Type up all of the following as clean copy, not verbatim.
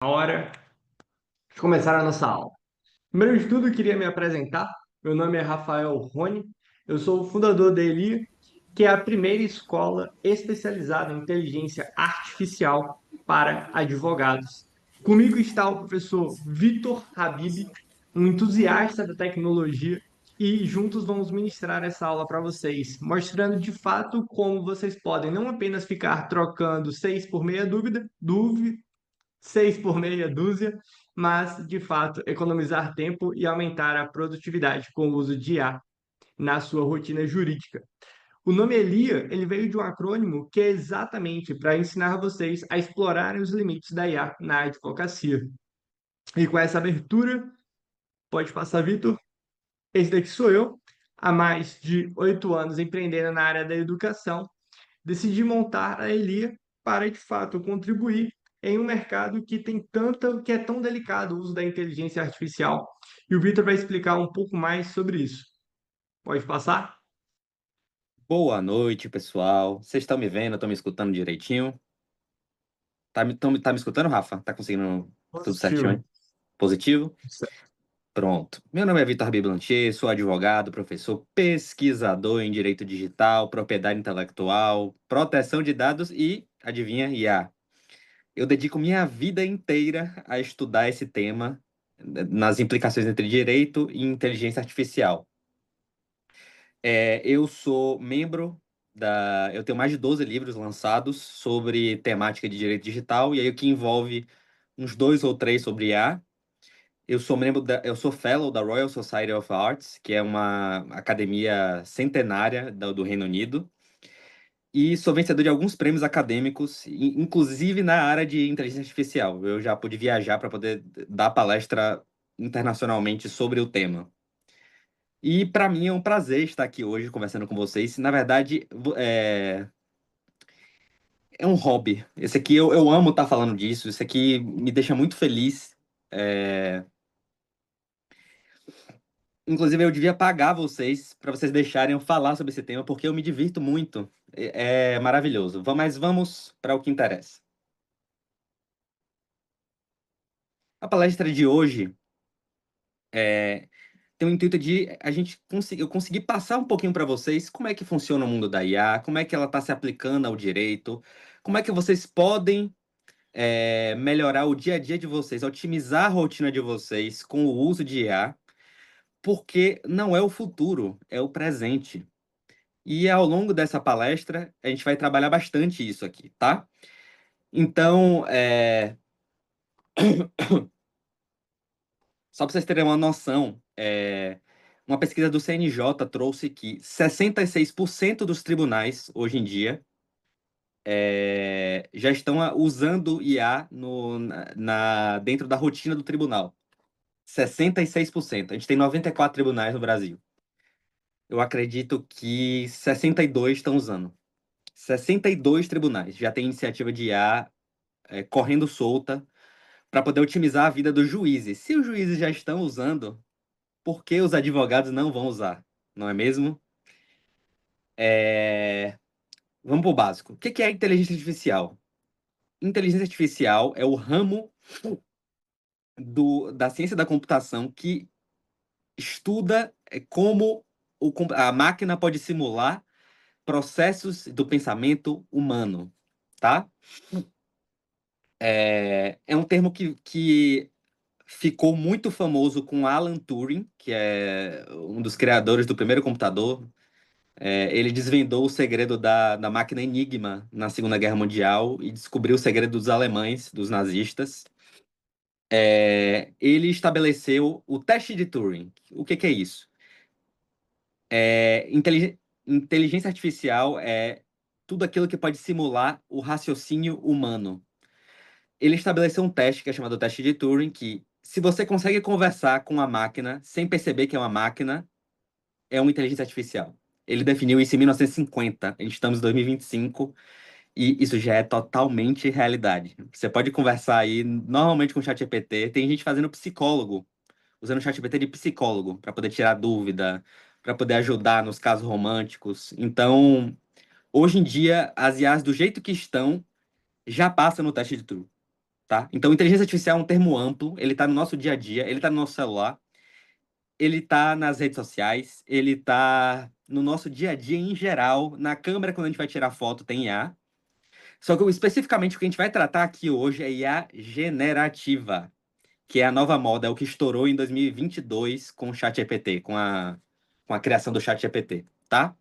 Hora de começar a nossa aula. Primeiro de tudo, eu queria me apresentar. Meu nome é Rafael Rony, eu sou o fundador da Elia, que é a primeira escola especializada em inteligência artificial para advogados. Comigo está o professor Vitor Habib, um entusiasta da tecnologia, e juntos vamos ministrar essa aula para vocês, mostrando de fato como vocês podem não apenas ficar trocando seis por meia dúvida, seis por meia dúzia, mas, de fato, economizar tempo e aumentar a produtividade com o uso de IA na sua rotina jurídica. O nome ELIA, ele veio de um acrônimo que é exatamente para ensinar vocês a explorarem os limites da IA na advocacia. E com essa abertura, pode passar, Vitor. Esse daqui sou eu, há mais de 8 anos empreendendo na área da educação, decidi montar a Elia para, de fato, contribuir em um mercado que tem tanta, que é tão delicado o uso da inteligência artificial. E o Vitor vai explicar um pouco mais sobre isso. Pode passar? Boa noite, pessoal. Vocês estão me vendo? Estão me escutando direitinho? Tá me escutando, Rafa? Tá conseguindo tudo certinho, Positivo. hein? Positivo? Pronto. Meu nome é Vitor Biblantier, sou advogado, professor, pesquisador em direito digital, propriedade intelectual, proteção de dados e, adivinha, IA. Eu dedico minha vida inteira a estudar esse tema nas implicações entre direito e inteligência artificial. Eu sou membro da. Eu tenho mais de 12 livros lançados sobre temática de direito digital, e aí o que envolve uns dois ou três sobre IA. Eu sou fellow da Royal Society of Arts, que é uma academia centenária do Reino Unido, e sou vencedor de alguns prêmios acadêmicos, inclusive na área de inteligência artificial. Eu já pude viajar para poder dar palestra internacionalmente sobre o tema. E para mim é um prazer estar aqui hoje conversando com vocês. Na verdade, é um hobby. Esse aqui eu amo estar falando disso. Isso aqui me deixa muito feliz. É, Inclusive, eu devia pagar vocês para vocês deixarem eu falar sobre esse tema, porque eu me divirto muito. É maravilhoso. Mas vamos para o que interessa. A palestra de hoje tem o intuito de eu conseguir passar um pouquinho para vocês como é que funciona o mundo da IA, como é que ela está se aplicando ao direito, como é que vocês podem melhorar o dia a dia de vocês, otimizar a rotina de vocês com o uso de IA, porque não é o futuro, é o presente. E ao longo dessa palestra, a gente vai trabalhar bastante isso aqui, tá? Então, só para vocês terem uma noção, uma pesquisa do CNJ trouxe que 66% dos tribunais, hoje em dia, já estão usando IA dentro da rotina do tribunal. 66%. A gente tem 94 tribunais no Brasil. Eu acredito que 62 estão usando. 62 tribunais já têm iniciativa de IA correndo solta para poder otimizar a vida dos juízes. Se os juízes já estão usando, por que os advogados não vão usar? Não é mesmo? Vamos para o básico. O que é inteligência artificial? Inteligência artificial é o ramo da ciência da computação que estuda como a máquina pode simular processos do pensamento humano, tá? É um termo que ficou muito famoso com Alan Turing, que é um dos criadores do primeiro computador. Ele desvendou o segredo da máquina Enigma na Segunda Guerra Mundial e descobriu o segredo dos alemães, dos nazistas. Ele estabeleceu o teste de Turing. O que é isso? Inteligência artificial é tudo aquilo que pode simular o raciocínio humano. Ele estabeleceu um teste que é chamado teste de Turing, que se você consegue conversar com a máquina sem perceber que é uma máquina, é uma inteligência artificial. Ele definiu isso em 1950. A gente estamos em 2025 e isso já é totalmente realidade. Você pode conversar aí normalmente com o ChatGPT. Tem gente fazendo psicólogo, usando o ChatGPT de psicólogo para poder tirar dúvida, para poder ajudar nos casos românticos. Então, hoje em dia, as IAs do jeito que estão já passam no teste de Turing. tá? Então, inteligência artificial é um termo amplo, ele está no nosso dia a dia, ele está no nosso celular, ele está nas redes sociais, ele está no nosso dia a dia em geral, na câmera quando a gente vai tirar foto tem IA. Só que especificamente o que a gente vai tratar aqui hoje é IA generativa, que é a nova moda, é o que estourou em 2022 com o ChatGPT, com a criação do ChatGPT, tá?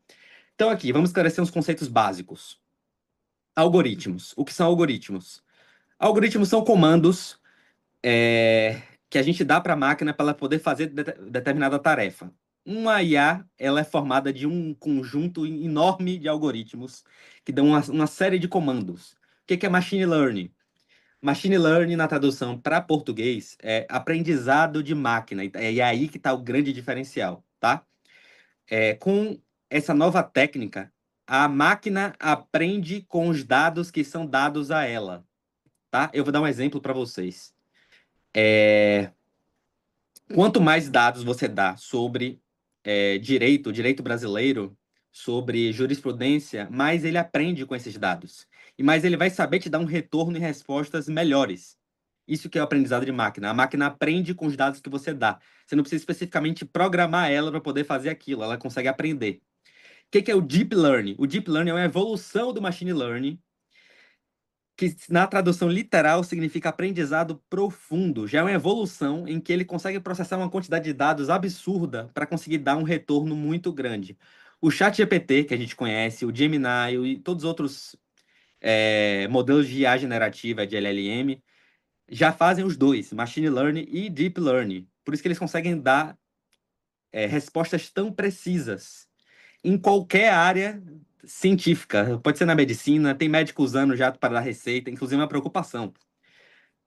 Então aqui, vamos esclarecer uns conceitos básicos. Algoritmos. O que são algoritmos? Algoritmos são comandos que a gente dá para a máquina para ela poder fazer determinada tarefa. Uma IA, ela é formada de um conjunto enorme de algoritmos que dão uma série de comandos. O que é machine learning? Machine learning, na tradução para português, é aprendizado de máquina. E é aí que está o grande diferencial, tá? Com essa nova técnica, a máquina aprende com os dados que são dados a ela, tá? Eu vou dar um exemplo para vocês. Quanto mais dados você dá sobre direito brasileiro, sobre jurisprudência, mais ele aprende com esses dados. E mais ele vai saber te dar um retorno e respostas melhores. Isso que é o aprendizado de máquina. A máquina aprende com os dados que você dá. Você não precisa especificamente programar ela para poder fazer aquilo. Ela consegue aprender. O que é o Deep Learning? O Deep Learning é uma evolução do Machine Learning, que na tradução literal significa aprendizado profundo. Já é uma evolução em que ele consegue processar uma quantidade de dados absurda para conseguir dar um retorno muito grande. O ChatGPT, que a gente conhece, o Gemini e todos os outros modelos de IA generativa, de LLM, já fazem os dois, Machine Learning e Deep Learning. Por isso que eles conseguem dar respostas tão precisas em qualquer área científica. Pode ser na medicina, tem médico usando já para dar receita, inclusive é uma preocupação.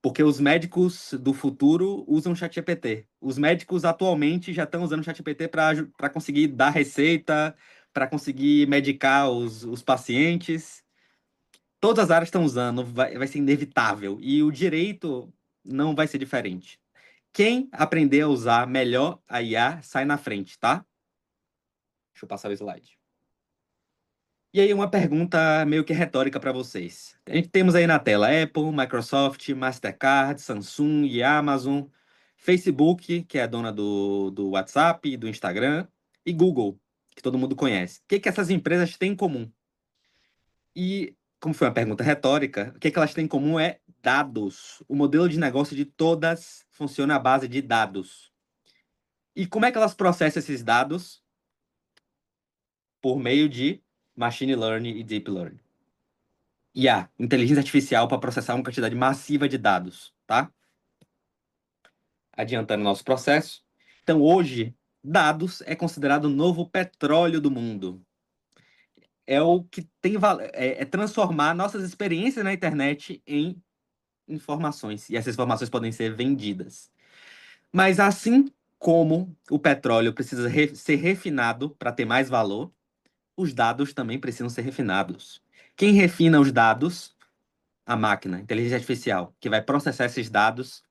Porque os médicos do futuro usam ChatGPT. Os médicos atualmente já estão usando ChatGPT para conseguir dar receita, para conseguir medicar os pacientes. Todas as áreas estão usando, vai ser inevitável. E o direito não vai ser diferente. Quem aprender a usar melhor a IA sai na frente, tá? Deixa eu passar o slide. E aí, uma pergunta meio que retórica para vocês. A gente temos aí na tela Apple, Microsoft, Mastercard, Samsung e Amazon, Facebook, que é a dona do WhatsApp e do Instagram, e Google, que todo mundo conhece. O que essas empresas têm em comum? E, como foi uma pergunta retórica, o que elas têm em comum é dados. O modelo de negócio de todas funciona à base de dados. E como é que elas processam esses dados? Por meio de Machine Learning e Deep Learning. IA, inteligência artificial para processar uma quantidade massiva de dados, tá? Adiantando nosso processo. Então, hoje, dados é considerado o novo petróleo do mundo. É o que tem transformar nossas experiências na internet em informações. E essas informações podem ser vendidas. Mas assim como o petróleo precisa ser refinado para ter mais valor, os dados também precisam ser refinados. Quem refina os dados? A máquina, a inteligência artificial, que vai processar esses dados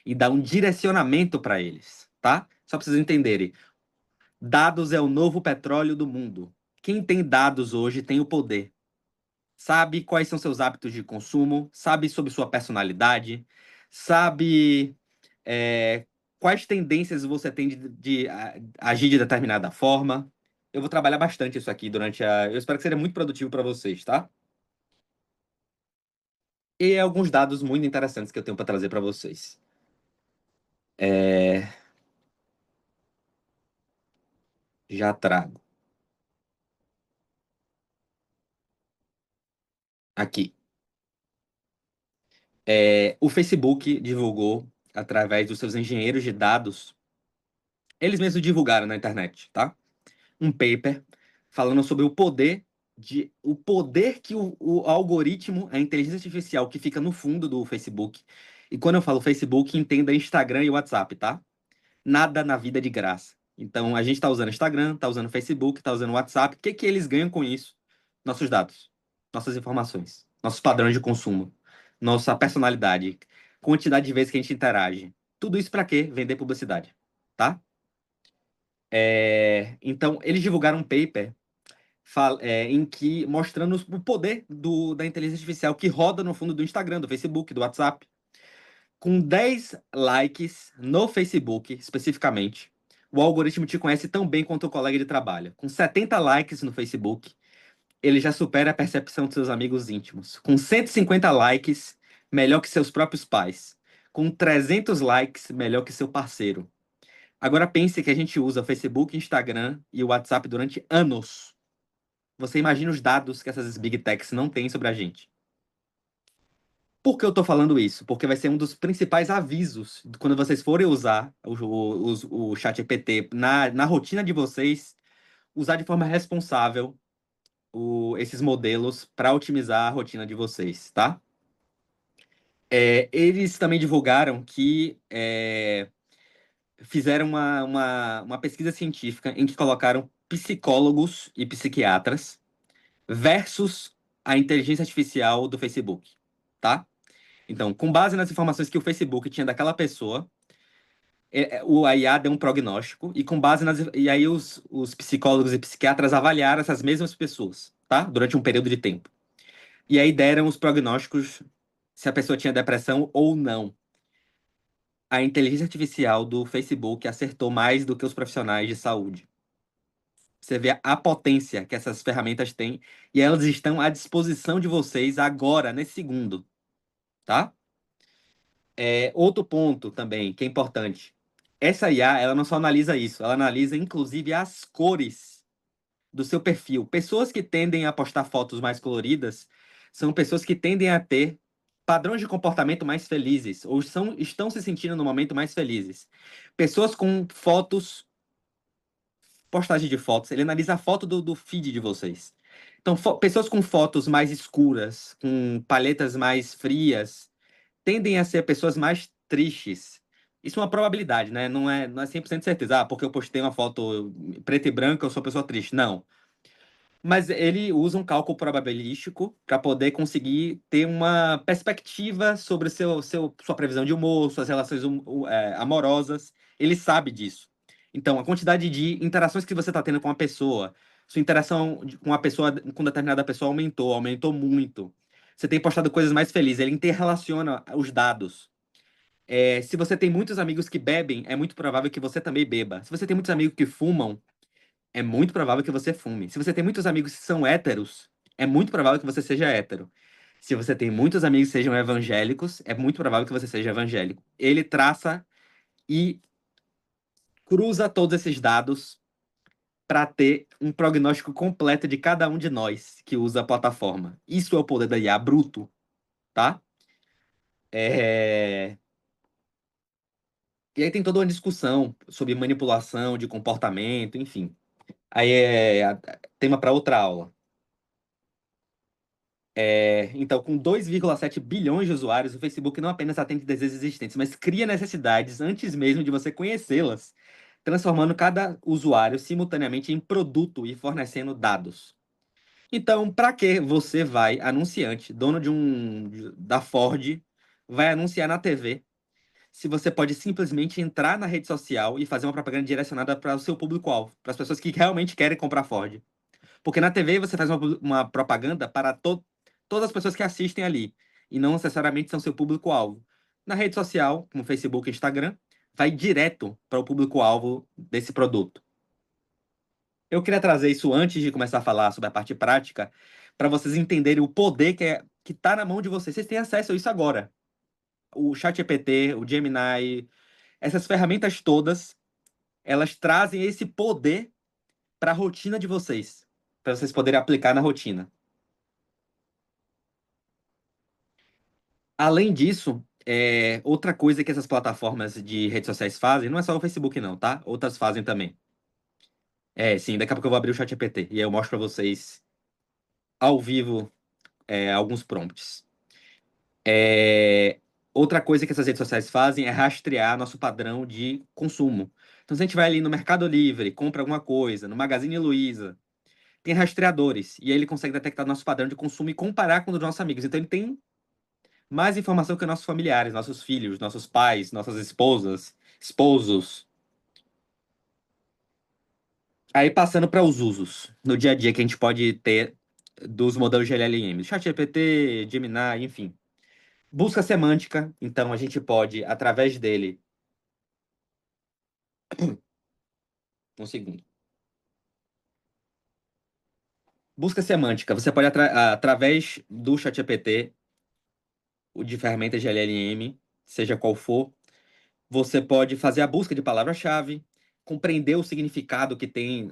e dar um direcionamento para eles, tá? Só para vocês entenderem. Dados é o novo petróleo do mundo. Quem tem dados hoje tem o poder. Sabe quais são seus hábitos de consumo, sabe sobre sua personalidade, sabe quais tendências você tem de agir de determinada forma. Eu vou trabalhar bastante isso aqui durante a. Eu espero que seja muito produtivo para vocês, tá? E alguns dados muito interessantes que eu tenho para trazer para vocês. Já trago. Aqui. O Facebook divulgou, através dos seus engenheiros de dados, eles mesmos divulgaram na internet, tá? Um paper falando sobre o poder que o algoritmo, a inteligência artificial que fica no fundo do Facebook. E quando eu falo Facebook, entenda Instagram e WhatsApp, tá? Nada na vida é de graça. Então, a gente está usando Instagram, está usando Facebook, está usando WhatsApp. O que que eles ganham com isso? Nossos dados, nossas informações, nossos padrões de consumo, nossa personalidade, quantidade de vezes que a gente interage. Tudo isso para quê? Vender publicidade, tá? Então, eles divulgaram um paper em que mostrando o poder da inteligência artificial que roda no fundo do Instagram, do Facebook, do WhatsApp. Com 10 likes no Facebook, especificamente, o algoritmo te conhece tão bem quanto o colega de trabalho. Com 70 likes no Facebook, ele já supera a percepção de seus amigos íntimos. Com 150 likes, melhor que seus próprios pais. Com 300 likes, melhor que seu parceiro. Agora pense que a gente usa o Facebook, Instagram e o WhatsApp durante anos. Você imagina os dados que essas Big Techs não têm sobre a gente. Por que eu tô falando isso? Porque vai ser um dos principais avisos quando vocês forem usar o ChatGPT na rotina de vocês, usar de forma responsável esses modelos para otimizar a rotina de vocês, tá? Eles também divulgaram que fizeram uma pesquisa científica em que colocaram psicólogos e psiquiatras versus a inteligência artificial do Facebook, tá? Então, com base nas informações que o Facebook tinha daquela pessoa, a IA deu um prognóstico e com base e aí os psicólogos e psiquiatras avaliaram essas mesmas pessoas, tá? Durante um período de tempo. E aí deram os prognósticos se a pessoa tinha depressão ou não. A inteligência artificial do Facebook acertou mais do que os profissionais de saúde. Você vê a potência que essas ferramentas têm e elas estão à disposição de vocês agora, nesse segundo, tá? Outro ponto também que é importante. Essa IA, ela não só analisa isso, ela analisa inclusive as cores do seu perfil. Pessoas que tendem a postar fotos mais coloridas são pessoas que tendem a ter padrões de comportamento mais felizes ou estão se sentindo no momento mais felizes. Pessoas com fotos, postagem de fotos, ele analisa a foto do feed de vocês. Então, pessoas com fotos mais escuras, com paletas mais frias, tendem a ser pessoas mais tristes. Isso é uma probabilidade, né? Não é 100% certeza. Ah, porque eu postei uma foto preta e branca, eu sou uma pessoa triste. Não. Mas ele usa um cálculo probabilístico para poder conseguir ter uma perspectiva sobre sua previsão de humor, suas relações amorosas. Ele sabe disso. Então, a quantidade de interações que você está tendo com a pessoa, sua interação com a pessoa, com determinada pessoa aumentou muito. Você tem postado coisas mais felizes. Ele interrelaciona os dados. Se você tem muitos amigos que bebem, é muito provável que você também beba. Se você tem muitos amigos que fumam, é muito provável que você fume. Se você tem muitos amigos que são héteros, é muito provável que você seja hétero. Se você tem muitos amigos que sejam evangélicos, é muito provável que você seja evangélico. Ele traça e cruza todos esses dados para ter um prognóstico completo de cada um de nós que usa a plataforma. Isso é o poder da IA bruto, tá? É... E aí tem toda uma discussão sobre manipulação de comportamento, enfim. Aí tema para outra aula. Então, com 2,7 bilhões de usuários, o Facebook não apenas atende desejos existentes, mas cria necessidades antes mesmo de você conhecê-las, transformando cada usuário simultaneamente em produto e fornecendo dados. Então, para que você vai, anunciante, dono da Ford, vai anunciar na TV, se você pode simplesmente entrar na rede social e fazer uma propaganda direcionada para o seu público-alvo, para as pessoas que realmente querem comprar Ford? Porque na TV você faz uma propaganda para todas as pessoas que assistem ali, e não necessariamente são seu público-alvo. Na rede social, como Facebook e Instagram, vai direto para o público-alvo desse produto. Eu queria trazer isso antes de começar a falar sobre a parte prática, para vocês entenderem o poder que está na mão de vocês. Vocês têm acesso a isso agora. O ChatGPT, o Gemini, essas ferramentas todas, elas trazem esse poder para a rotina de vocês, para vocês poderem aplicar na rotina. Além disso, outra coisa que essas plataformas de redes sociais fazem, não é só o Facebook não, tá? Outras fazem também. Sim, daqui a pouco eu vou abrir o ChatGPT e aí eu mostro para vocês ao vivo alguns prompts. Outra coisa que essas redes sociais fazem é rastrear nosso padrão de consumo. Então, se a gente vai ali no Mercado Livre, compra alguma coisa, no Magazine Luiza, tem rastreadores, e aí ele consegue detectar nosso padrão de consumo e comparar com o dos nossos amigos. Então, ele tem mais informação que nossos familiares, nossos filhos, nossos pais, nossas esposas, esposos. Aí passando para os usos no dia a dia que a gente pode ter dos modelos de LLM, ChatGPT, Gemini, enfim. Busca semântica, então a gente pode, através dele, um segundo. Busca semântica, você pode, através do ChatGPT, o de ferramentas de LLM, seja qual for, você pode fazer a busca de palavra-chave, compreender o significado que tem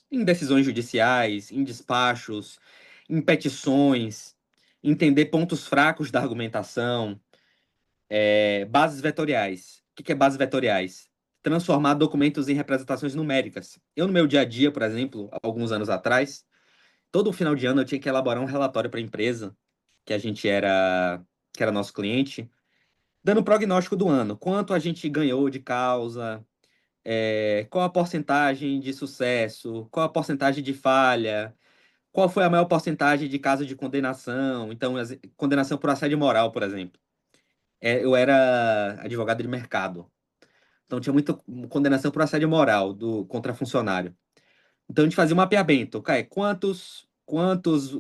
em decisões judiciais, em despachos, em petições, entender pontos fracos da argumentação, bases vetoriais. O que é bases vetoriais? Transformar documentos em representações numéricas. Eu, no meu dia a dia, por exemplo, alguns anos atrás, todo final de ano eu tinha que elaborar um relatório para a empresa que era nosso cliente, dando o prognóstico do ano. Quanto a gente ganhou de causa, qual a porcentagem de sucesso, qual a porcentagem de falha, qual foi a maior porcentagem de casos de condenação. Então, condenação por assédio moral, por exemplo. Eu era advogado de mercado. Então, tinha muita condenação por assédio moral contra funcionário. Então, a gente fazia um mapeamento. Okay, quantos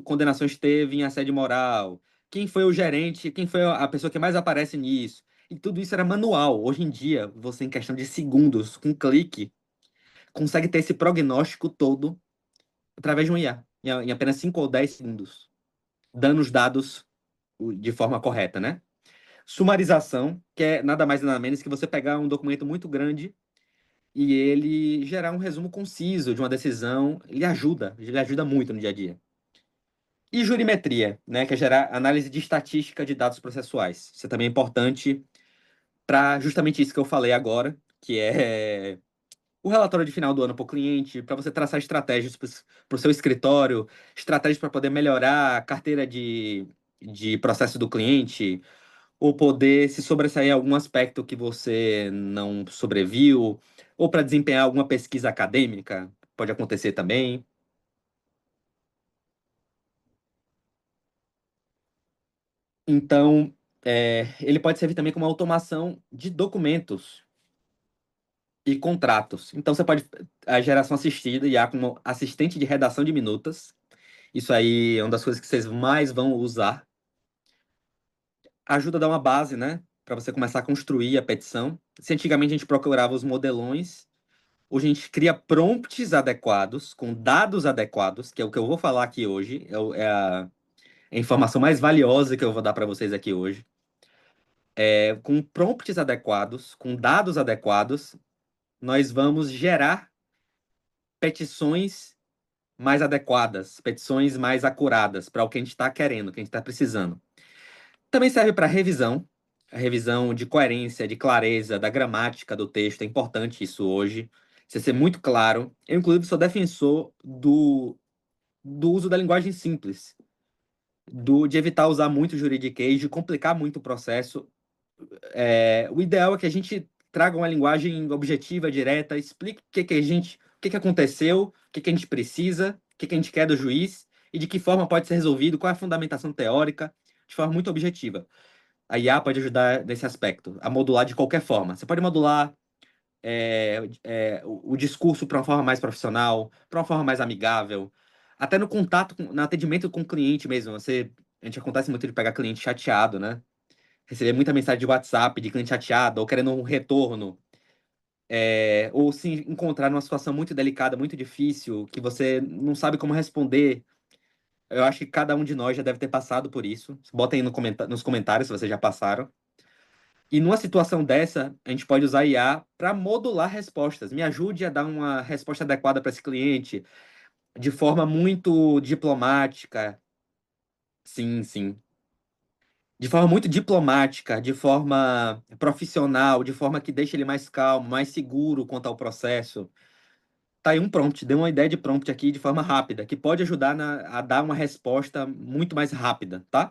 condenações teve em assédio moral? Quem foi o gerente? Quem foi a pessoa que mais aparece nisso? E tudo isso era manual. Hoje em dia, você, em questão de segundos, com um clique, consegue ter esse prognóstico todo através de um IA, em apenas 5 ou 10 segundos, dando os dados de forma correta, né? Sumarização, que é nada mais nada menos que você pegar um documento muito grande e ele gerar um resumo conciso de uma decisão, ele ajuda muito no dia a dia. E jurimetria, né, que é gerar análise de estatística de dados processuais. Isso também é importante para justamente isso que eu falei agora, que é o relatório de final do ano para o cliente, para você traçar estratégias para o seu escritório, estratégias para poder melhorar a carteira de processo do cliente, ou poder se sobressair em algum aspecto que você não sobreviu, ou para desempenhar alguma pesquisa acadêmica, pode acontecer também. Então, ele pode servir também como automação de documentos e contratos. Então, você pode a geração assistida IA como assistente de redação de minutas. Isso aí é uma das coisas que vocês mais vão usar. Ajuda a dar uma base, né? Para você começar a construir a petição. Se antigamente a gente procurava os modelões, hoje a gente cria prompts adequados, com dados adequados, que é o que eu vou falar aqui hoje, é a informação mais valiosa que eu vou dar para vocês aqui hoje. Com prompts adequados, com dados adequados, nós vamos gerar petições mais adequadas, petições mais acuradas para o que a gente está querendo, o que a gente está precisando. Também serve para revisão, a revisão de coerência, de clareza, da gramática do texto. É importante isso hoje. Você ser muito claro. Eu, inclusive, sou defensor do uso da linguagem simples, de evitar usar muito juridiquês, de complicar muito o processo. O ideal é que a gente traga uma linguagem objetiva, direta, explique o que aconteceu, o que a gente precisa, o que a gente quer do juiz e de que forma pode ser resolvido, qual é a fundamentação teórica, de forma muito objetiva. A IA pode ajudar nesse aspecto, a modular de qualquer forma. Você pode modular o discurso para uma forma mais profissional, para uma forma mais amigável, até no contato, no atendimento com o cliente mesmo. A gente acontece muito de pegar cliente chateado, né? Receber muita mensagem de WhatsApp de cliente chateado ou querendo um retorno, ou se encontrar numa situação muito delicada, muito difícil, que você não sabe como responder. Eu acho que cada um de nós já deve ter passado por isso. Botem aí nos comentários se vocês já passaram. E numa situação dessa, a gente pode usar IA para modular respostas. Me ajude a dar uma resposta adequada para esse cliente, de forma muito diplomática. Sim, sim. De forma muito diplomática, de forma profissional, de forma que deixe ele mais calmo, mais seguro quanto ao processo. Tá aí um prompt, dei uma ideia de prompt aqui de forma rápida, que pode ajudar a dar uma resposta muito mais rápida, tá?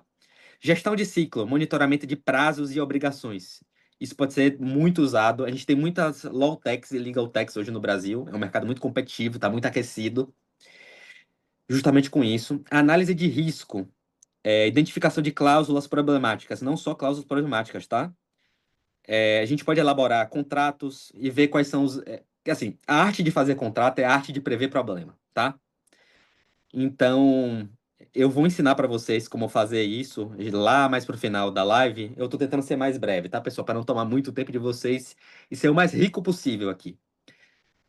Gestão de ciclo, monitoramento de prazos e obrigações. Isso pode ser muito usado. A gente tem muitas law techs e legal techs hoje no Brasil. É um mercado muito competitivo, está muito aquecido. Justamente com isso. Análise de risco, identificação de cláusulas problemáticas, não só cláusulas problemáticas, tá? A gente pode elaborar contratos e ver quais são os. Assim, a arte de fazer contrato é a arte de prever problema, tá? Então, eu vou ensinar para vocês como fazer isso lá mais pro final da live. Eu tô tentando ser mais breve, tá, pessoal? Para não tomar muito tempo de vocês e ser o mais rico possível aqui.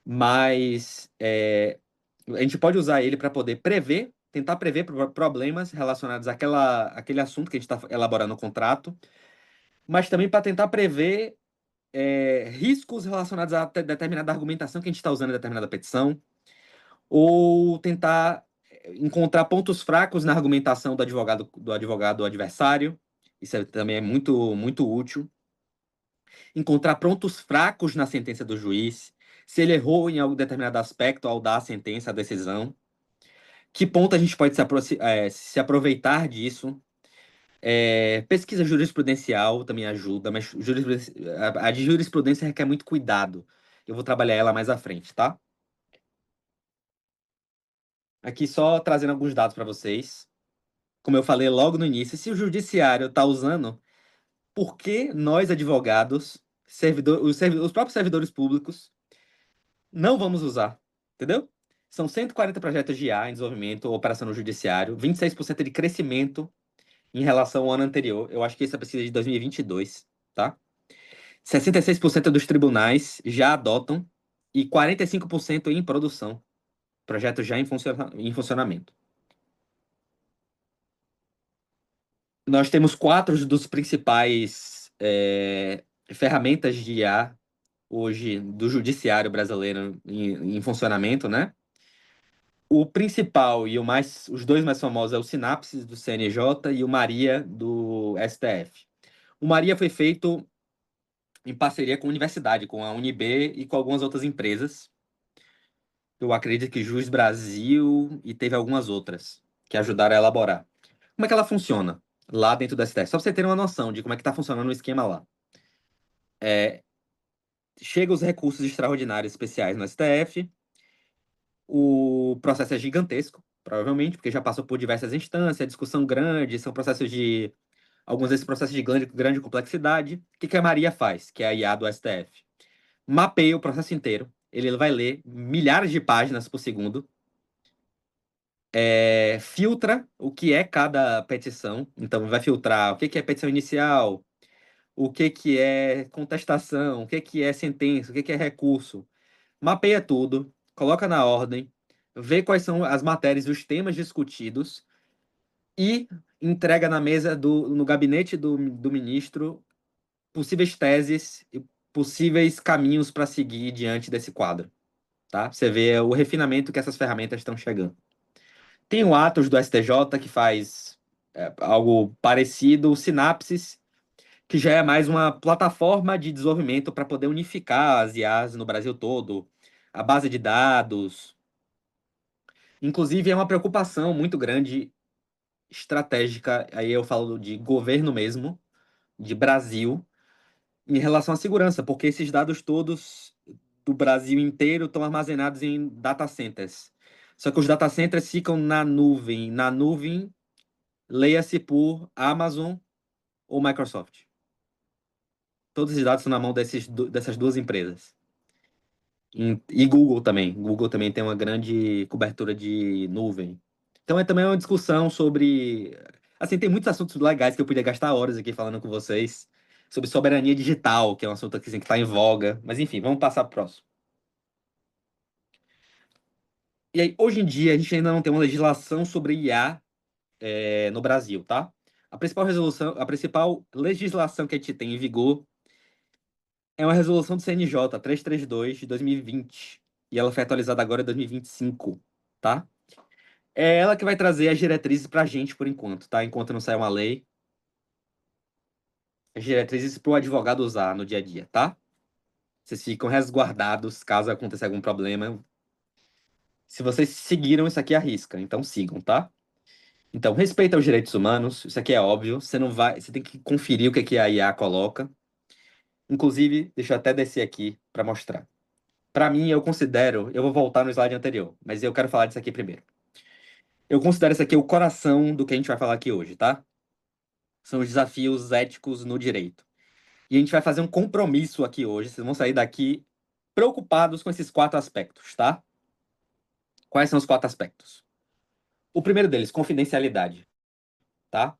Mas a gente pode usar ele para poder prever, tentar prever problemas relacionados àquele assunto que a gente está elaborando no contrato, mas também para tentar prever riscos relacionados a determinada argumentação que a gente está usando em determinada petição, ou tentar encontrar pontos fracos na argumentação do advogado adversário. Isso também é muito, muito útil. Encontrar pontos fracos na sentença do juiz, se ele errou em algum determinado aspecto ao dar a sentença, a decisão. Que ponto a gente pode se aproveitar disso? Pesquisa jurisprudencial também ajuda, mas a de jurisprudência requer muito cuidado. Eu vou trabalhar ela mais à frente, tá? Aqui só trazendo alguns dados para vocês. Como eu falei logo no início, se o judiciário está usando, por que nós, advogados, os próprios servidores públicos, não vamos usar? Entendeu? São 140 projetos de IA em desenvolvimento, operação no judiciário, 26% de crescimento em relação ao ano anterior. Eu acho que essa pesquisa é de 2022, tá? 66% dos tribunais já adotam e 45% em produção. Projetos já em funcionamento. Nós temos quatro dos principais ferramentas de IA hoje do judiciário brasileiro em funcionamento, né? O principal e os dois mais famosos é o Sinapse do CNJ e o Maria do STF. O Maria foi feito em parceria com a universidade, com a UNB e com algumas outras empresas. Eu acredito que Juiz Brasil e teve algumas outras que ajudaram a elaborar. Como é que ela funciona lá dentro do STF? Só para você ter uma noção de como é que está funcionando o esquema lá. Chega os recursos extraordinários especiais no STF, o processo é gigantesco, provavelmente, porque já passou por diversas instâncias, é discussão grande, são processos de. Alguns desses processos de grande complexidade. O que a Maria faz, que é a IA do STF? Mapeia o processo inteiro. Ele vai ler milhares de páginas por segundo. Filtra o que é cada petição. Então, vai filtrar o que é petição inicial, o que é contestação, o que é sentença, o que é recurso. Mapeia tudo, coloca na ordem, vê quais são as matérias e os temas discutidos e entrega na mesa no gabinete do ministro possíveis teses e possíveis caminhos para seguir diante desse quadro, tá? Você vê o refinamento que essas ferramentas estão chegando. Tem o Atos do STJ que faz algo parecido, o Sinapses, que já é mais uma plataforma de desenvolvimento para poder unificar as IAs no Brasil todo, a base de dados. Inclusive, é uma preocupação muito grande, estratégica, aí eu falo de governo mesmo, de Brasil, em relação à segurança, porque esses dados todos do Brasil inteiro estão armazenados em data centers. Só que os data centers ficam na nuvem. Na nuvem, leia-se por Amazon ou Microsoft. Todos os dados estão na mão dessas duas empresas. E Google também. Google também tem uma grande cobertura de nuvem. Então também uma discussão sobre. Assim, tem muitos assuntos legais que eu podia gastar horas aqui falando com vocês. Sobre soberania digital, que é um assunto que está em voga. Mas enfim, vamos passar para o próximo. E aí, hoje em dia, a gente ainda não tem uma legislação sobre IA no Brasil, tá? A principal legislação que a gente tem em vigor é uma resolução do CNJ 332 de 2020. E ela foi atualizada agora em 2025, tá? É ela que vai trazer as diretrizes pra gente por enquanto, tá? Enquanto não sair uma lei. As diretrizes pro advogado usar no dia a dia, tá? Vocês ficam resguardados caso aconteça algum problema. Se vocês seguiram, isso aqui arrisca, então sigam, tá? Então, respeita os direitos humanos, isso aqui é óbvio. Você tem que conferir o que a IA coloca. Inclusive, deixa eu até descer aqui para mostrar. Para mim, eu vou voltar no slide anterior, mas eu quero falar disso aqui primeiro. Eu considero isso aqui o coração do que a gente vai falar aqui hoje, tá? São os desafios éticos no direito. E a gente vai fazer um compromisso aqui hoje. Vocês vão sair daqui preocupados com esses quatro aspectos, tá? Quais são os quatro aspectos? O primeiro deles, confidencialidade, tá?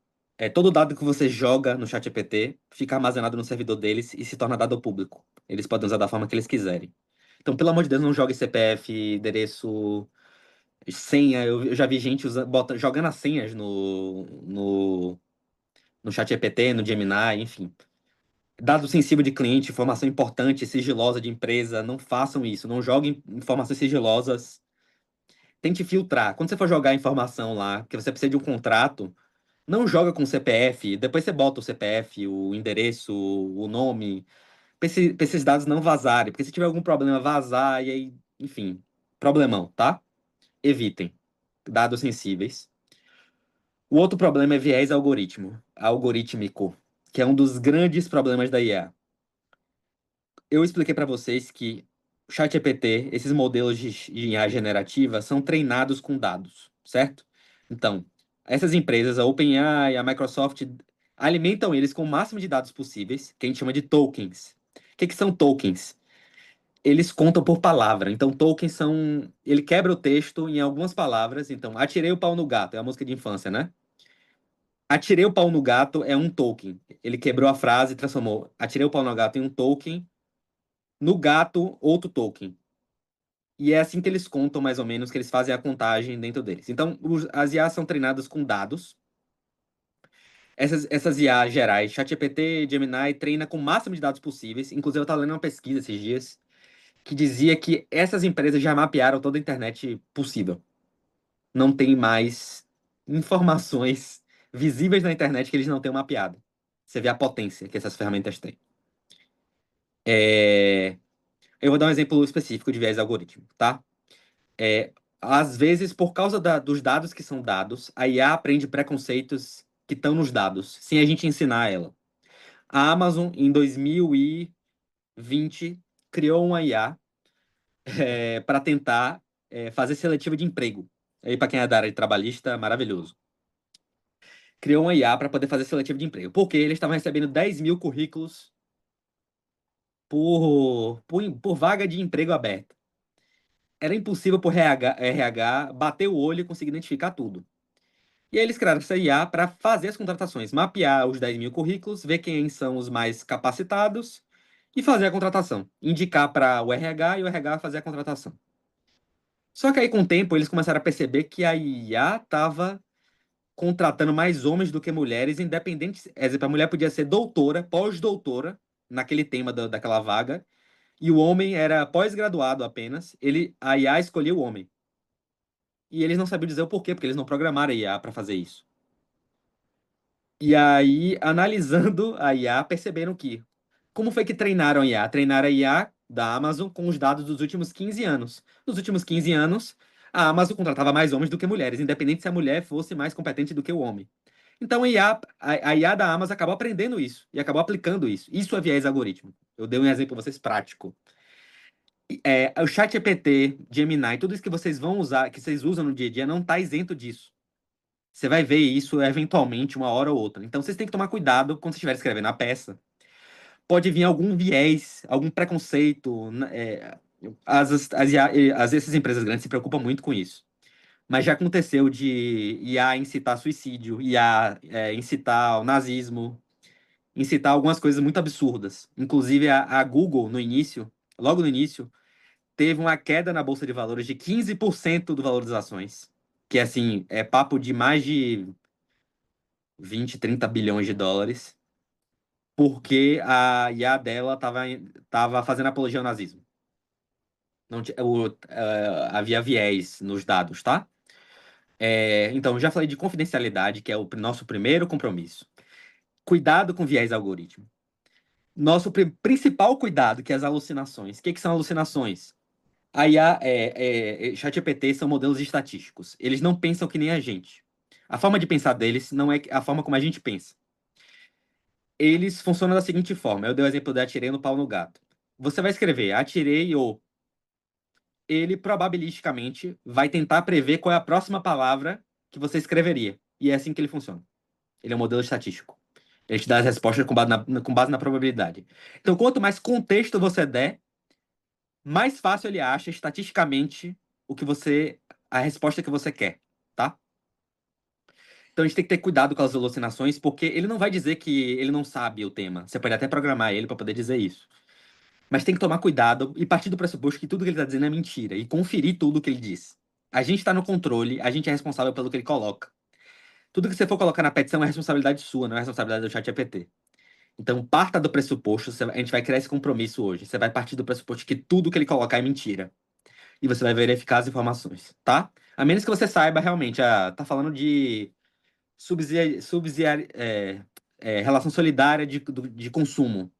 Todo dado que você joga no ChatGPT fica armazenado no servidor deles e se torna dado público. Eles podem usar da forma que eles quiserem. Então, pelo amor de Deus, não jogue CPF, endereço, senha. Eu já vi gente jogando as senhas no ChatGPT, no Gemini, enfim. Dado sensível de cliente, informação importante, sigilosa de empresa, não façam isso. Não joguem informações sigilosas. Tente filtrar. Quando você for jogar informação lá, que você precisa de um contrato, não joga com CPF. Depois você bota o CPF, o endereço, o nome, pra esses dados não vazarem. Porque se tiver algum problema, vazar, e aí, enfim, problemão, tá? Evitem dados sensíveis. O outro problema é viés algorítmico, que é um dos grandes problemas da IA. Eu expliquei para vocês que o ChatGPT, esses modelos de IA generativa, são treinados com dados, certo? Então, essas empresas, a OpenAI, a Microsoft, alimentam eles com o máximo de dados possíveis, que a gente chama de tokens. O que são tokens? Eles contam por palavra. Então, tokens são. Ele quebra o texto em algumas palavras. Então, atirei o pau no gato, é a música de infância, né? Atirei o pau no gato é um token. Ele quebrou a frase e transformou atirei o pau no gato em um token, no gato, outro token. E é assim que eles contam, mais ou menos, que eles fazem a contagem dentro deles. Então, as IAs são treinadas com dados. Essas IA gerais, ChatGPT, Gemini, treina com o máximo de dados possíveis. Inclusive, eu estava lendo uma pesquisa esses dias que dizia que essas empresas já mapearam toda a internet possível. Não tem mais informações visíveis na internet que eles não tenham mapeado. Você vê a potência que essas ferramentas têm. É, Eu vou dar um exemplo específico de viés algorítmico, tá? Às vezes, por causa dos dados que são dados, a IA aprende preconceitos que estão nos dados, sem a gente ensinar ela. A Amazon, em 2020, criou uma IA para tentar fazer seletiva de emprego. Aí, para quem é da área de trabalhista, maravilhoso. Criou uma IA para poder fazer seletiva de emprego. Porque eles estavam recebendo 10 mil currículos por vaga de emprego aberta. Era impossível por RH bater o olho e conseguir identificar tudo. E aí eles criaram essa IA para fazer as contratações, mapear os 10 mil currículos, ver quem são os mais capacitados e fazer a contratação. Indicar para o RH e o RH fazer a contratação. Só que aí, com o tempo, eles começaram a perceber que a IA estava contratando mais homens do que mulheres, independente. Exemplo, a mulher podia ser doutora, pós-doutora, naquele tema daquela vaga, e o homem era pós-graduado apenas. A IA escolheu o homem. E eles não sabiam dizer o porquê, porque eles não programaram a IA para fazer isso. E aí, analisando a IA, perceberam que. Como foi que treinaram a IA? Treinaram a IA da Amazon com os dados dos últimos 15 anos. Nos últimos 15 anos, a Amazon contratava mais homens do que mulheres, independente se a mulher fosse mais competente do que o homem. Então a IA da Amazon acabou aprendendo isso e acabou aplicando isso. Isso é viés algoritmo. Eu dei um exemplo para vocês prático. O ChatGPT, Gemini, tudo isso que vocês vão usar, que vocês usam no dia a dia, não está isento disso. Você vai ver isso eventualmente uma hora ou outra. Então vocês têm que tomar cuidado quando você estiver escrevendo a peça. Pode vir algum viés, algum preconceito. Essas empresas grandes se preocupam muito com isso. Mas já aconteceu de IA incitar suicídio, IA incitar o nazismo, incitar algumas coisas muito absurdas. Inclusive a Google, no início, logo no início, teve uma queda na Bolsa de Valores de 15% do valor das ações. Que, assim, é papo de mais de 20, 30 bilhões de dólares, porque a IA dela tava fazendo apologia ao nazismo. Não, havia viés nos dados, tá? Então, já falei de confidencialidade, que é o nosso primeiro compromisso. Cuidado com viés algoritmo. Nosso principal cuidado, que é as alucinações. O que são alucinações? A IA, ChatGPT são modelos estatísticos. Eles não pensam que nem a gente. A forma de pensar deles não é a forma como a gente pensa. Eles funcionam da seguinte forma. Eu dei o exemplo de atirei no pau no gato. Você vai escrever atirei ou ele probabilisticamente vai tentar prever qual é a próxima palavra que você escreveria. E é assim que ele funciona. Ele é um modelo estatístico. Ele te dá as respostas com base na probabilidade. Então, quanto mais contexto você der, mais fácil ele acha estatisticamente a resposta que você quer, tá? Então a gente tem que ter cuidado com as alucinações, porque ele não vai dizer que ele não sabe o tema. Você pode até programar ele para poder dizer isso. Mas tem que tomar cuidado e partir do pressuposto que tudo que ele está dizendo é mentira e conferir tudo que ele diz. A gente está no controle, a gente é responsável pelo que ele coloca. Tudo que você for colocar na petição é responsabilidade sua, não é responsabilidade do ChatGPT. Então, parta do pressuposto, a gente vai criar esse compromisso hoje. Você vai partir do pressuposto que tudo que ele colocar é mentira. E você vai verificar as informações, tá? A menos que você saiba realmente, tá falando de relação solidária de consumo.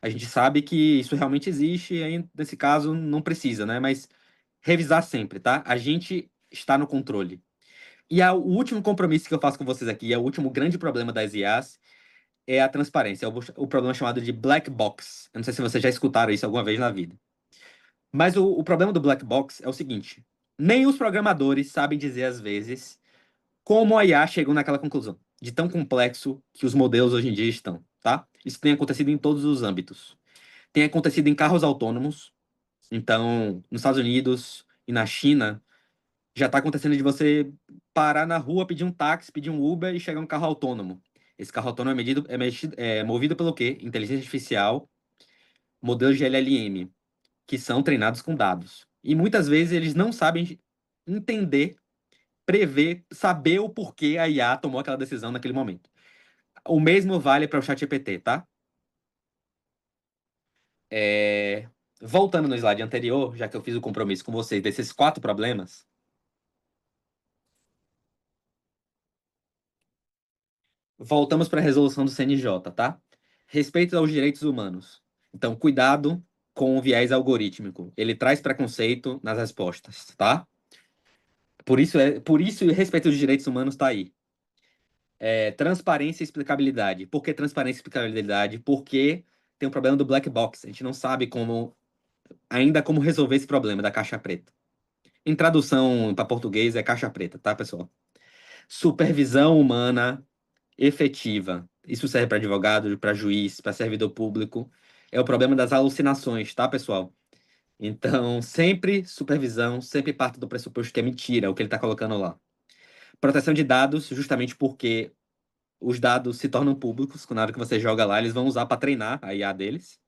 A gente sabe que isso realmente existe, e aí, nesse caso, não precisa, né? Mas revisar sempre, tá? A gente está no controle. E o último compromisso que eu faço com vocês aqui, é o último grande problema das IAs, é a transparência. É o problema chamado de black box. Eu não sei se vocês já escutaram isso alguma vez na vida. Mas o problema do black box é o seguinte: nem os programadores sabem dizer, às vezes, como a IA chegou naquela conclusão, de tão complexo que os modelos hoje em dia estão, tá? Isso tem acontecido em todos os âmbitos. Tem acontecido em carros autônomos. Então, nos Estados Unidos e na China, já está acontecendo de você parar na rua, pedir um táxi, pedir um Uber e chegar um carro autônomo. Esse carro autônomo é movido pelo quê? Inteligência artificial, modelos de LLM, que são treinados com dados. E muitas vezes eles não sabem entender, prever, saber o porquê a IA tomou aquela decisão naquele momento. O mesmo vale para o ChatGPT, tá? É, Voltando no slide anterior, já que eu fiz o compromisso com vocês desses 4 problemas, voltamos para a resolução do CNJ, tá? Respeito aos direitos humanos. Então, cuidado com o viés algorítmico. Ele traz preconceito nas respostas, tá? Por isso, respeito aos direitos humanos tá aí. Transparência e explicabilidade. Por que transparência e explicabilidade? Porque tem o problema do black box. A gente não sabe ainda como resolver esse problema da caixa preta. Em tradução para português é caixa preta, tá, pessoal? Supervisão humana efetiva. Isso serve para advogado, para juiz, para servidor público. É o problema das alucinações, tá, pessoal? Então, sempre supervisão, sempre parte do pressuposto que é mentira, o que ele está colocando lá. Proteção de dados, justamente porque os dados se tornam públicos, na hora que você joga lá, eles vão usar para treinar a IA deles.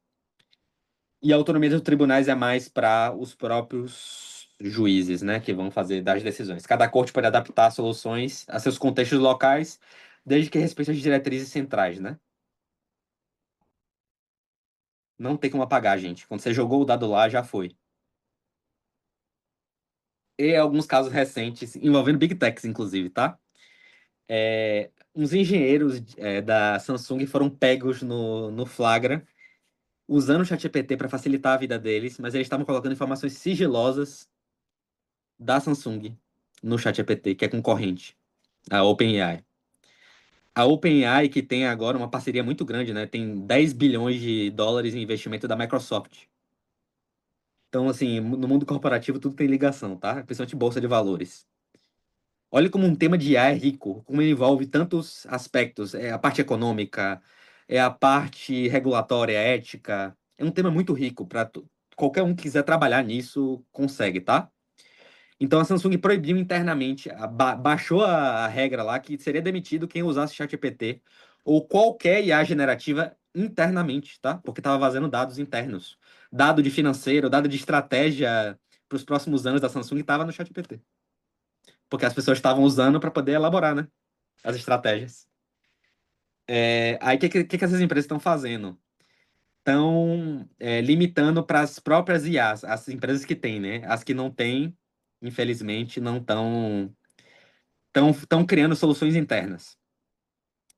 E a autonomia dos tribunais é mais para os próprios juízes, né, que vão fazer das decisões. Cada corte pode adaptar soluções a seus contextos locais, desde que respeite as diretrizes centrais, né? Não tem como apagar, gente. Quando você jogou o dado lá, já foi. E alguns casos recentes, envolvendo Big Techs, inclusive, tá? Uns engenheiros da Samsung foram pegos no flagra, usando o ChatGPT para facilitar a vida deles, mas eles estavam colocando informações sigilosas da Samsung no ChatGPT, que é concorrente, a OpenAI. A OpenAI, que tem agora uma parceria muito grande, né? Tem 10 bilhões de dólares em investimento da Microsoft. Então, assim, no mundo corporativo tudo tem ligação, tá? Principalmente bolsa de valores. Olha como um tema de IA é rico, como ele envolve tantos aspectos. É a parte econômica, é a parte regulatória, ética. É um tema muito rico para qualquer um que quiser trabalhar nisso consegue, tá? Então a Samsung proibiu internamente, baixou a regra lá que seria demitido quem usasse ChatGPT ou qualquer IA generativa internamente, tá? Porque estava vazando dados internos. Dado de financeiro, dado de estratégia para os próximos anos da Samsung estava no ChatGPT. Porque as pessoas estavam usando para poder elaborar, né? As estratégias. Aí o que essas empresas estão fazendo? Estão limitando para as próprias IAs, as empresas que têm, né? As que não têm, infelizmente, não estão criando soluções internas.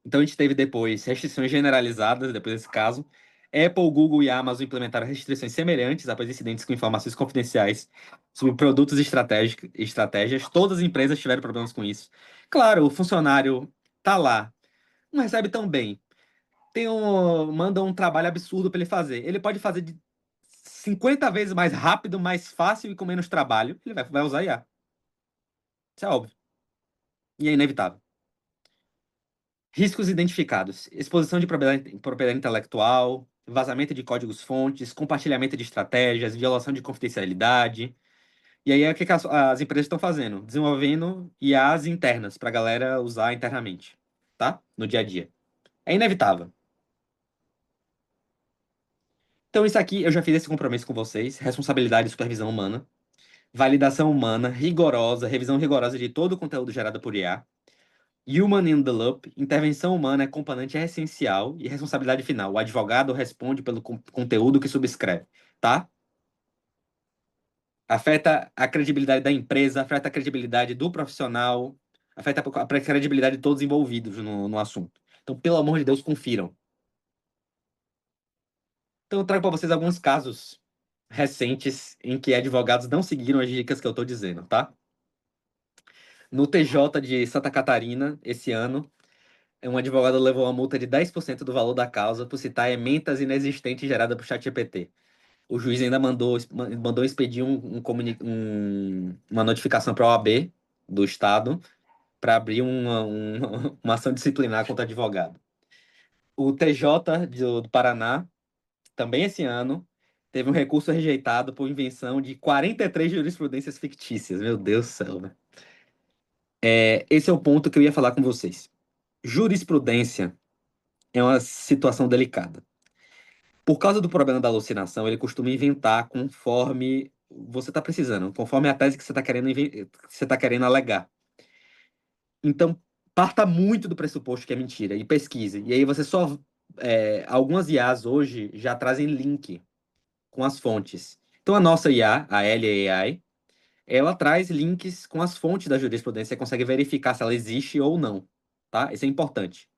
Então a gente teve depois restrições generalizadas, depois desse caso. Apple, Google e Amazon implementaram restrições semelhantes após incidentes com informações confidenciais sobre produtos estratégias. Todas as empresas tiveram problemas com isso. Claro, o funcionário tá lá, não recebe tão bem. Manda um trabalho absurdo para ele fazer. Ele pode fazer de 50 vezes mais rápido, mais fácil e com menos trabalho. Ele vai usar IA. Isso é óbvio. E é inevitável. Riscos identificados: exposição de propriedade intelectual, vazamento de códigos-fontes, compartilhamento de estratégias, violação de confidencialidade. E aí, o que que as empresas estão fazendo? Desenvolvendo IAs internas para a galera usar internamente, tá? No dia a dia. É inevitável. Então, isso aqui, eu já fiz esse compromisso com vocês. Responsabilidade e supervisão humana. Validação humana, rigorosa, revisão rigorosa de todo o conteúdo gerado por IA. Human in the Loop, intervenção humana é componente essencial e responsabilidade final. O advogado responde pelo conteúdo que subscreve, tá? Afeta a credibilidade da empresa, afeta a credibilidade do profissional, afeta a credibilidade de todos envolvidos no assunto. Então, pelo amor de Deus, confiram. Então, eu trago para vocês alguns casos recentes em que advogados não seguiram as dicas que eu estou dizendo, tá? No TJ de Santa Catarina, esse ano, um advogado levou uma multa de 10% do valor da causa por citar ementas inexistentes geradas por ChatGPT. O juiz ainda mandou expedir uma notificação para a OAB do Estado para abrir uma ação disciplinar contra o advogado. O TJ do Paraná, também esse ano, teve um recurso rejeitado por invenção de 43 jurisprudências fictícias. Meu Deus do céu, né? Esse é o ponto que eu ia falar com vocês. Jurisprudência é uma situação delicada. Por causa do problema da alucinação, ele costuma inventar conforme você está precisando, conforme a tese que você está querendo alegar. Então, parta muito do pressuposto que é mentira e pesquise. E aí você só. Algumas IAs hoje já trazem link com as fontes. Então, a nossa IA, a LAI, ela traz links com as fontes da jurisprudência. Você consegue verificar se ela existe ou não. Tá? Isso é importante.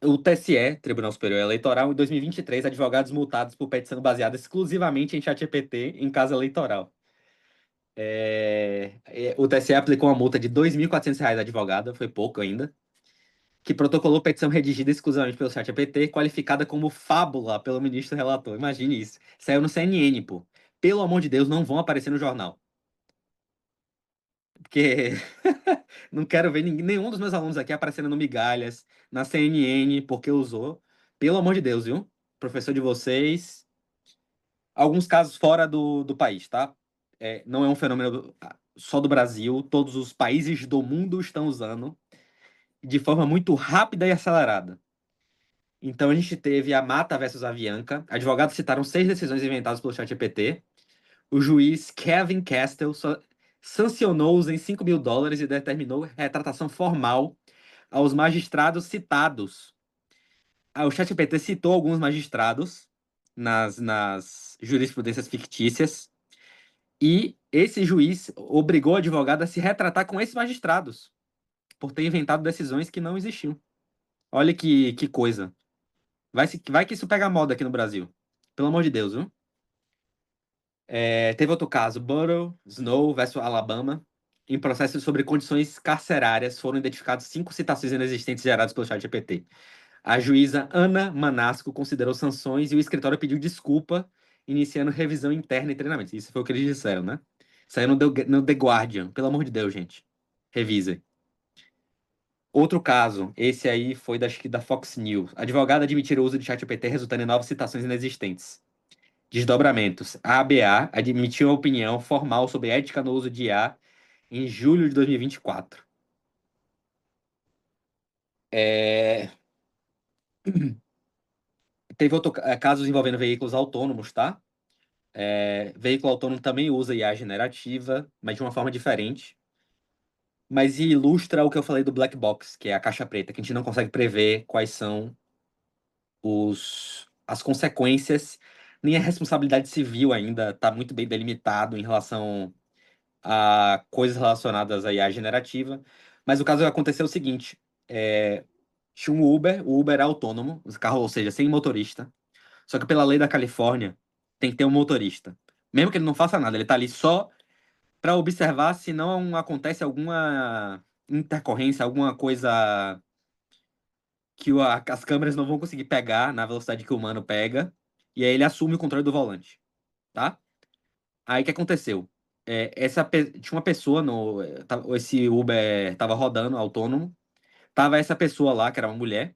O TSE, Tribunal Superior Eleitoral, em 2023, advogados multados por petição baseada exclusivamente em ChatGPT em caso eleitoral. O TSE aplicou uma multa de R$ 2.400 a advogada, foi pouco ainda, que protocolou petição redigida exclusivamente pelo ChatGPT, qualificada como fábula pelo ministro relator. Imagine isso. Saiu no CNN, pô. Pelo amor de Deus, não vão aparecer no jornal. Porque não quero ver nenhum dos meus alunos aqui aparecendo no Migalhas, na CNN, porque usou. Pelo amor de Deus, viu? Professor de vocês. Alguns casos fora do país, tá? Não é um fenômeno só do Brasil. Todos os países do mundo estão usando de forma muito rápida e acelerada. Então a gente teve a Mata versus Avianca. Advogados citaram 6 decisões inventadas pelo ChatGPT. O juiz Kevin Castle sancionou-os em US$ 5.000 e determinou retratação formal aos magistrados citados. O ChatGPT citou alguns magistrados nas jurisprudências fictícias e esse juiz obrigou o advogado a se retratar com esses magistrados por ter inventado decisões que não existiam. Olha que coisa. Vai que isso pega moda aqui no Brasil. Pelo amor de Deus, viu? Teve outro caso, Butler, Snow versus Alabama. Em processo sobre condições carcerárias, foram identificadas 5 citações inexistentes geradas pelo ChatGPT. A juíza Ana Manasco considerou sanções e o escritório pediu desculpa, iniciando revisão interna e treinamento. Isso foi o que eles disseram, né? Saiu no The Guardian. Pelo amor de Deus, gente. Revisem. Outro caso, esse aí foi acho que da Fox News. Advogado admitir o uso de ChatGPT resultando em novas citações inexistentes. Desdobramentos. A ABA admitiu a opinião formal sobre ética no uso de IA em julho de 2024. É... Teve outro casos envolvendo veículos autônomos, tá? Veículo autônomo também usa IA generativa, mas de uma forma diferente. Mas ilustra o que eu falei do black box, que é a caixa preta, que a gente não consegue prever quais são as consequências, nem a responsabilidade civil ainda está muito bem delimitado em relação a coisas relacionadas à IA generativa. Mas o caso aconteceu o seguinte: tinha um Uber, o Uber é autônomo, o carro, ou seja, sem motorista. Só que pela lei da Califórnia, tem que ter um motorista. Mesmo que ele não faça nada, ele está ali só para observar se não acontece alguma intercorrência, alguma coisa que as câmeras não vão conseguir pegar na velocidade que o humano pega, e aí ele assume o controle do volante, tá? Aí o que aconteceu? Tinha uma pessoa esse Uber tava rodando autônomo, tava essa pessoa lá, que era uma mulher,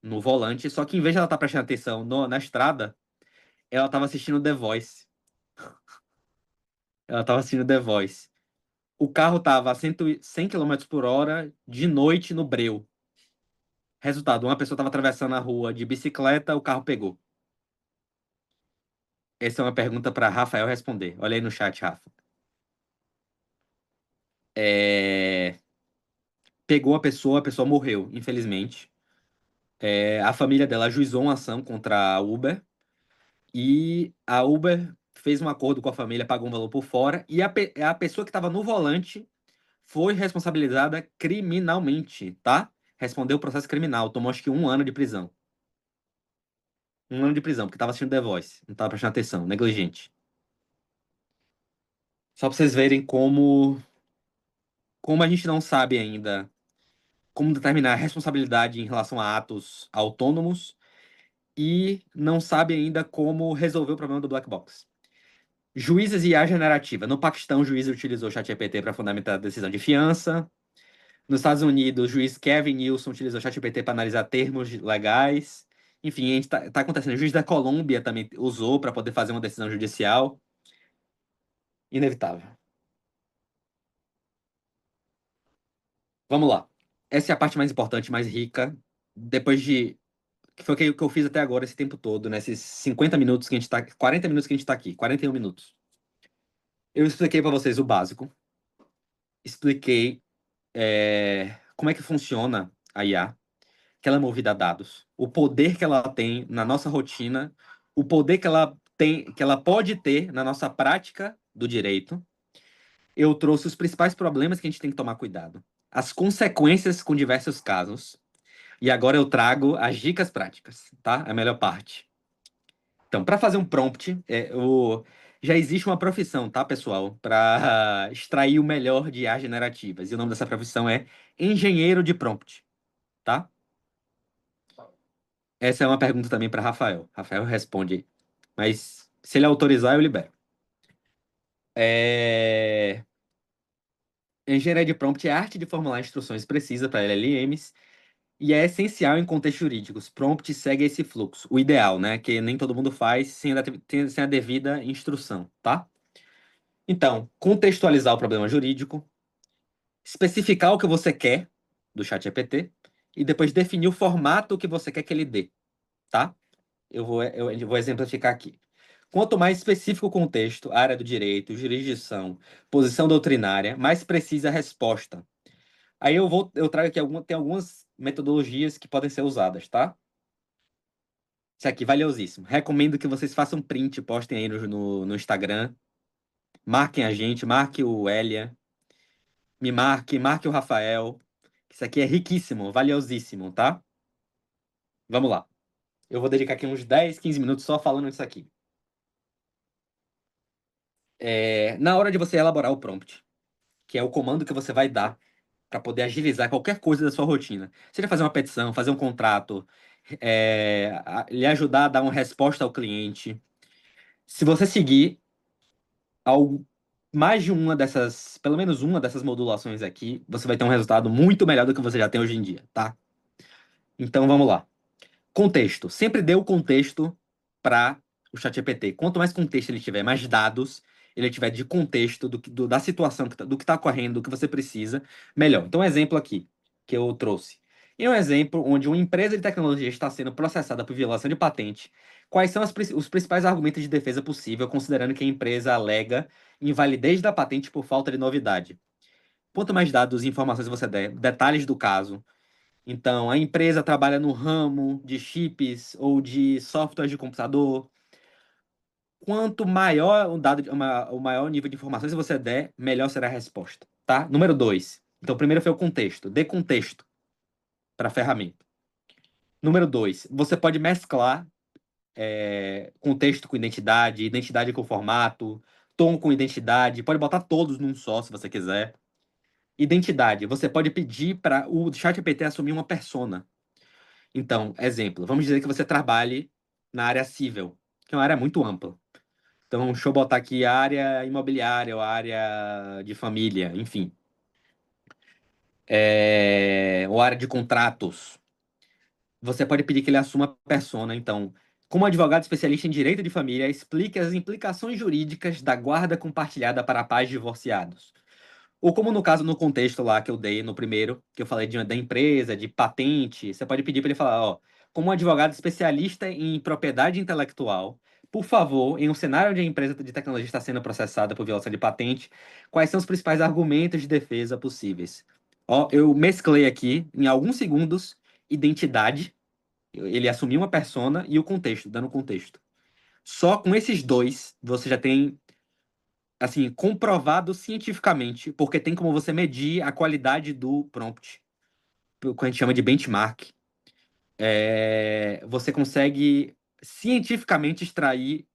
no volante, só que em vez de ela estar prestando atenção na estrada, ela tava assistindo The Voice. Ela tava assistindo The Voice. O carro tava a 100 km por hora de noite no breu. Resultado, uma pessoa tava atravessando a rua de bicicleta, o carro pegou. Essa é uma pergunta para Rafael responder. Olha aí no chat, Rafa. É, Pegou a pessoa morreu, infelizmente. A família dela ajuizou uma ação contra a Uber e a Uber fez um acordo com a família, pagou um valor por fora e a pessoa que estava no volante foi responsabilizada criminalmente, tá? Respondeu o processo criminal, tomou acho que 1 ano de prisão. 1 ano de prisão, porque estava assistindo The Voice, não estava prestando atenção, negligente. Só para vocês verem como a gente não sabe ainda como determinar a responsabilidade em relação a atos autônomos e não sabe ainda como resolver o problema do black box. Juízes e IA generativa. No Paquistão, o juiz utilizou o ChatGPT para fundamentar a decisão de fiança. Nos Estados Unidos, o juiz Kevin Nilson utilizou o ChatGPT para analisar termos legais. Enfim, tá acontecendo. O juiz da Colômbia também usou para poder fazer uma decisão judicial. Inevitável. Vamos lá. Essa é a parte mais importante, mais rica. Depois de que foi o que eu fiz até agora, esse tempo todo, nesses 50 minutos que a gente tá, 40 minutos que a gente tá aqui, 41 minutos. Eu expliquei para vocês o básico, expliquei como é que funciona a IA, que ela é movida a dados, o poder que ela tem na nossa rotina, o poder que ela tem, que ela pode ter na nossa prática do direito. Eu trouxe os principais problemas que a gente tem que tomar cuidado, as consequências com diversos casos, e agora eu trago as dicas práticas, tá? A melhor parte. Então, para fazer um prompt, já existe uma profissão, tá, pessoal? Para extrair o melhor de IA generativas. E o nome dessa profissão é engenheiro de prompt, tá? Essa é uma pergunta também para Rafael. Rafael responde, mas se ele autorizar, eu libero. É... Engenharia de prompt é a arte de formular instruções precisas para LLMs e é essencial em contextos jurídicos. Prompt segue esse fluxo. O ideal, né? Que nem todo mundo faz sem a devida instrução, tá? Então, contextualizar o problema jurídico, especificar o que você quer do ChatGPT e depois definir o formato que você quer que ele dê, tá? Eu vou exemplificar aqui. Quanto mais específico o contexto, área do direito, jurisdição, posição doutrinária, mais precisa a resposta. Aí eu trago aqui tem algumas metodologias que podem ser usadas, tá? Isso aqui, valiosíssimo. Recomendo que vocês façam print, postem aí no Instagram. Marquem a gente, marque o Elia, marque o Rafael. Isso aqui é riquíssimo, valiosíssimo, tá? Vamos lá. Eu vou dedicar aqui uns 10, 15 minutos só falando disso aqui. Na hora de você elaborar o prompt, que é o comando que você vai dar para poder agilizar qualquer coisa da sua rotina. Seja fazer uma petição, fazer um contrato, lhe ajudar a dar uma resposta ao cliente. Se você seguir algo, mais de uma dessas, pelo menos uma dessas modulações aqui, você vai ter um resultado muito melhor do que você já tem hoje em dia, tá? Então vamos lá. Contexto. Sempre dê o contexto para o ChatGPT. Quanto mais contexto ele tiver, mais dados ele tiver de contexto da situação, do que está ocorrendo, do que você precisa, melhor. Então, um exemplo aqui que eu trouxe. Em um exemplo onde uma empresa de tecnologia está sendo processada por violação de patente, quais são os principais argumentos de defesa possível, considerando que a empresa alega invalidez da patente por falta de novidade? Quanto mais dados e informações você der, detalhes do caso, então, a empresa trabalha no ramo de chips ou de softwares de computador. Quanto maior o maior nível de informações você der, melhor será a resposta, tá? Número 2. Então, primeiro foi o contexto. Dê contexto para a ferramenta. Número 2. Você pode mesclar contexto com identidade, identidade com formato, tom com identidade. Pode botar todos num só, se você quiser. Identidade. Você pode pedir para o ChatGPT assumir uma persona. Então, exemplo, vamos dizer que você trabalhe na área civil, que é uma área muito ampla. Então, deixa eu botar aqui a área imobiliária ou a área de família, enfim. Ou área de contratos. Você pode pedir que ele assuma a persona, então, Como advogado especialista em direito de família, explique as implicações jurídicas da guarda compartilhada para pais divorciados. Ou como no caso, no contexto lá que eu dei no primeiro, que eu falei da empresa, de patente, você pode pedir para ele falar, ó, como advogado especialista em propriedade intelectual, por favor, em um cenário onde a empresa de tecnologia está sendo processada por violação de patente, quais são os principais argumentos de defesa possíveis? Ó, eu mesclei aqui, em alguns segundos, identidade, ele assumiu uma persona e o contexto, dando contexto. Só com esses dois, você já tem assim, comprovado cientificamente, porque tem como você medir a qualidade do prompt, o que a gente chama de benchmark. Você consegue cientificamente extrair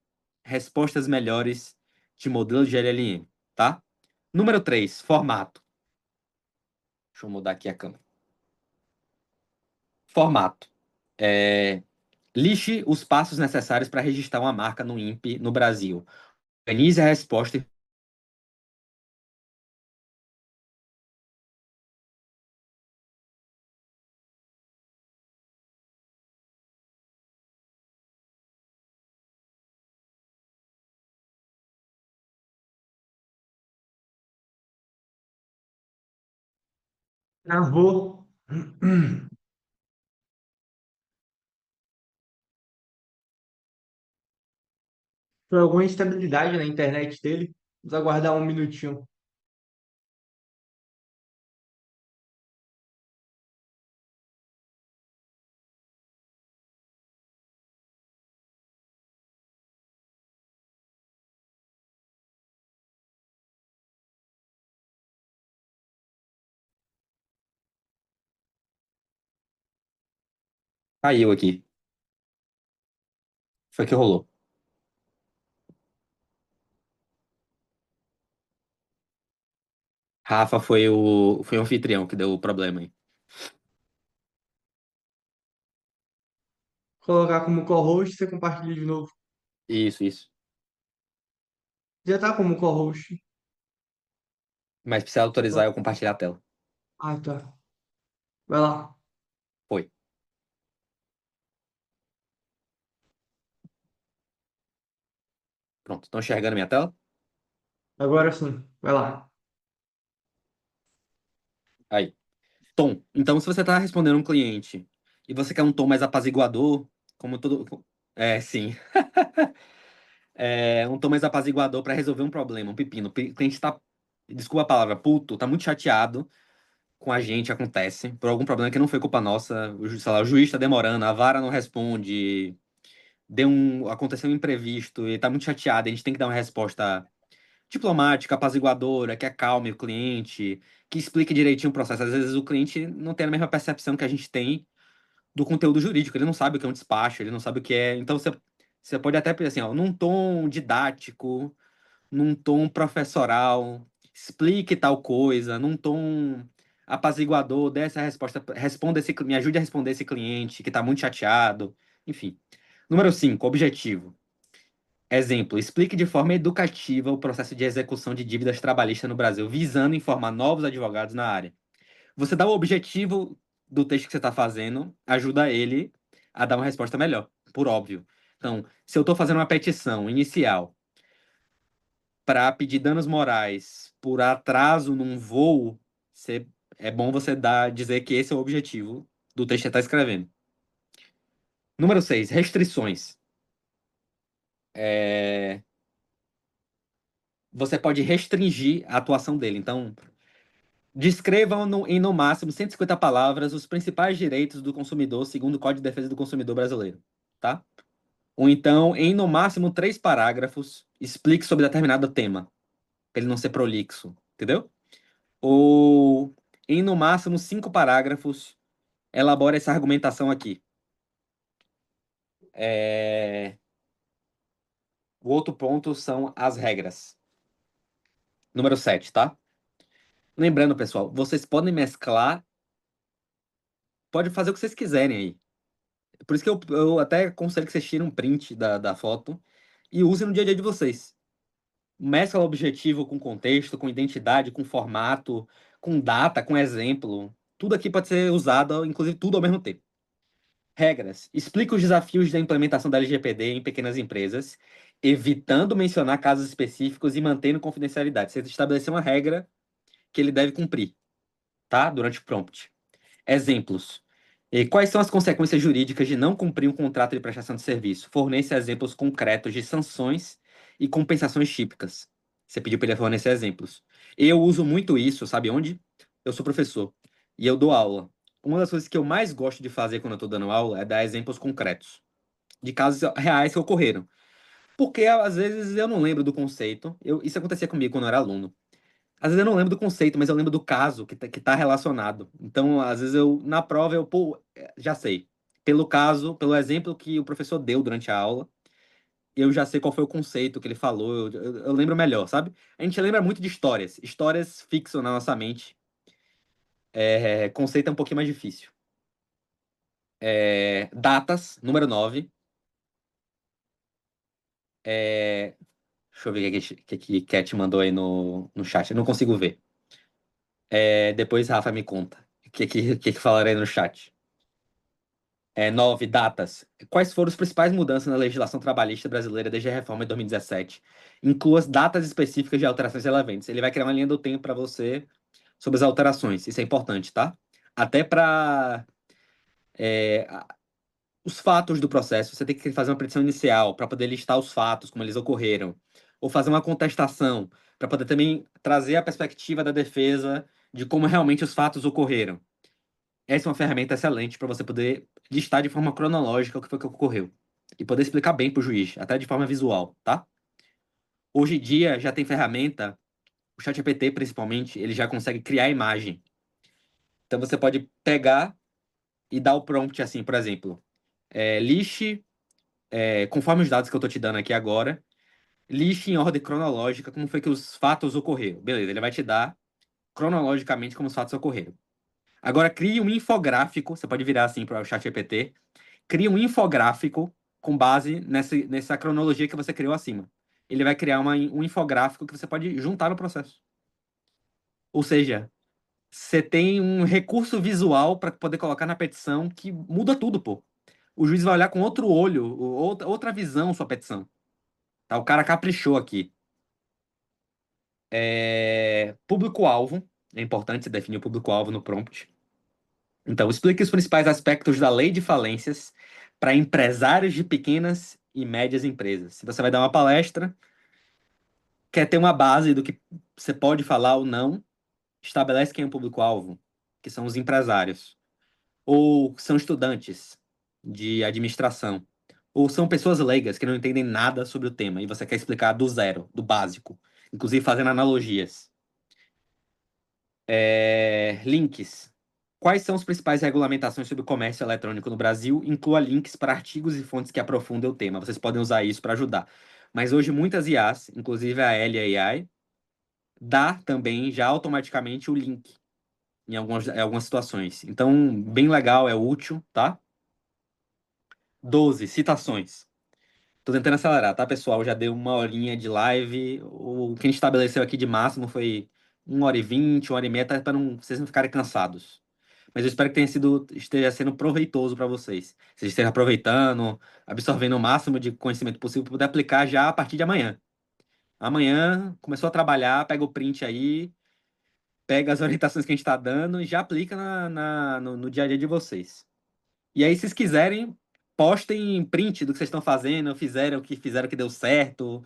respostas melhores de modelos de LLM, tá? Número 3, formato. Deixa eu mudar aqui a câmera. Formato. Lixe os passos necessários para registrar uma marca no INPE no Brasil. Organize a resposta. Travou. Foi alguma instabilidade na internet dele. Vamos aguardar um minutinho. Caiu aqui. Foi que rolou. Rafa foi o anfitrião que deu o problema aí. Colocar como co-host, você compartilha de novo. Isso, isso. Já tá como co-host. Mas precisa autorizar eu compartilhar a tela. Ah, tá. Vai lá. Foi. Pronto. Estão enxergando minha tela? Agora sim. Vai lá. Aí. Tom. Então, se você está respondendo um cliente e você quer um tom mais apaziguador, como todo. Sim. Um tom mais apaziguador para resolver um problema, um pepino. O cliente está, desculpa a palavra, puto, tá muito chateado com a gente, acontece, por algum problema que não foi culpa nossa. Sei lá, o juiz está demorando, a vara não responde, aconteceu um imprevisto e tá muito chateado, a gente tem que dar uma resposta diplomática, apaziguadora, que acalme o cliente, que explique direitinho o processo. Às vezes o cliente não tem a mesma percepção que a gente tem do conteúdo jurídico, ele não sabe o que é um despacho, ele não sabe o que é. Então você pode até pedir assim, ó, num tom didático, num tom professoral, explique tal coisa, num tom apaziguador, dê essa resposta, me ajude a responder esse cliente que está muito chateado, enfim. Número 5, objetivo. Exemplo, explique de forma educativa o processo de execução de dívidas trabalhistas no Brasil, visando informar novos advogados na área. Você dá o objetivo do texto que você está fazendo, ajuda ele a dar uma resposta melhor, por óbvio. Então, se eu estou fazendo uma petição inicial para pedir danos morais por atraso num voo, é bom você dizer que esse é o objetivo do texto que você está escrevendo. Número 6, restrições. É, Você pode restringir a atuação dele. Então, descrevam em no máximo 150 palavras os principais direitos do consumidor segundo o Código de Defesa do Consumidor brasileiro, tá? Ou então, em no máximo 3 parágrafos, explique sobre determinado tema, para ele não ser prolixo, entendeu? Ou em no máximo 5 parágrafos, elabore essa argumentação aqui. O outro ponto são as regras. Número 7, tá? Lembrando, pessoal, vocês podem mesclar, pode fazer o que vocês quiserem aí. Por isso que eu até aconselho que vocês tirem um print da foto e usem no dia a dia de vocês. Mescla o objetivo com contexto, com identidade, com formato, com data, com exemplo. Tudo aqui pode ser usado, inclusive tudo ao mesmo tempo. Regras. Explica os desafios da implementação da LGPD em pequenas empresas, evitando mencionar casos específicos e mantendo confidencialidade. Você estabeleceu uma regra que ele deve cumprir, tá? Durante o prompt. Exemplos. E quais são as consequências jurídicas de não cumprir um contrato de prestação de serviço? Forneça exemplos concretos de sanções e compensações típicas. Você pediu para ele fornecer exemplos. Eu uso muito isso, sabe onde? Eu sou professor e eu dou aula. Uma das coisas que eu mais gosto de fazer quando eu estou dando aula é dar exemplos concretos de casos reais que ocorreram. Porque às vezes eu não lembro do conceito. Isso acontecia comigo quando eu era aluno. Às vezes eu não lembro do conceito, mas eu lembro do caso que tá relacionado. Então, às vezes na prova pô, já sei. Pelo caso, pelo exemplo que o professor deu durante a aula, eu já sei qual foi o conceito que ele falou, eu lembro melhor, sabe? A gente lembra muito de histórias. Histórias fixam na nossa mente. Conceito é um pouquinho mais difícil. Datas, número 9. Deixa eu ver o que Cat mandou aí no chat. Eu não consigo ver. Depois Rafa me conta. O que falaram aí no chat. 9. Datas. Quais foram as principais mudanças na legislação trabalhista brasileira desde a reforma de 2017? Inclua as datas específicas de alterações relevantes. Ele vai criar uma linha do tempo para você sobre as alterações. Isso é importante, tá? Até para os fatos do processo. Você tem que fazer uma petição inicial para poder listar os fatos, como eles ocorreram. Ou fazer uma contestação para poder também trazer a perspectiva da defesa de como realmente os fatos ocorreram. Essa é uma ferramenta excelente para você poder listar de forma cronológica o que foi que ocorreu. E poder explicar bem para o juiz, até de forma visual, tá? Hoje em dia já tem ferramenta, o ChatGPT principalmente, ele já consegue criar imagem. Então você pode pegar e dar o prompt assim, por exemplo, liste, conforme os dados que eu estou te dando aqui agora, liste em ordem cronológica como foi que os fatos ocorreram. Beleza, ele vai te dar cronologicamente como os fatos ocorreram. Agora crie um infográfico, você pode virar assim para o ChatGPT, cria um infográfico com base nessa cronologia que você criou acima. Ele vai criar um infográfico que você pode juntar no processo. Ou seja, você tem um recurso visual para poder colocar na petição que muda tudo, pô. O juiz vai olhar com outro olho, outra visão sua petição. Tá? O cara caprichou aqui. Público-alvo. É importante você definir o público-alvo no prompt. Então, explique os principais aspectos da lei de falências para empresários de pequenas e médias empresas. Se você vai dar uma palestra, quer ter uma base do que você pode falar ou não, estabelece quem é o público-alvo, que são os empresários, ou são estudantes de administração, ou são pessoas leigas que não entendem nada sobre o tema e você quer explicar do zero, do básico, inclusive fazendo analogias. Links. Quais são as principais regulamentações sobre o comércio eletrônico no Brasil? Inclua links para artigos e fontes que aprofundem o tema. Vocês podem usar isso para ajudar. Mas hoje muitas IAs, inclusive a Elia AI, dá também já automaticamente o link em algumas situações. Então, bem legal, é útil, tá? 12. Citações. Tô tentando acelerar, tá, pessoal? Já deu uma horinha de live. O que a gente estabeleceu aqui de máximo foi 1h20, 1h30, tá? Para vocês não ficarem cansados. Mas eu espero que esteja sendo proveitoso para vocês. Vocês estejam aproveitando, absorvendo o máximo de conhecimento possível para poder aplicar já a partir de amanhã. Amanhã, começou a trabalhar, pega o print aí, pega as orientações que a gente está dando e já aplica no dia a dia de vocês. E aí, se vocês quiserem, postem print do que vocês estão fazendo, fizeram que deu certo.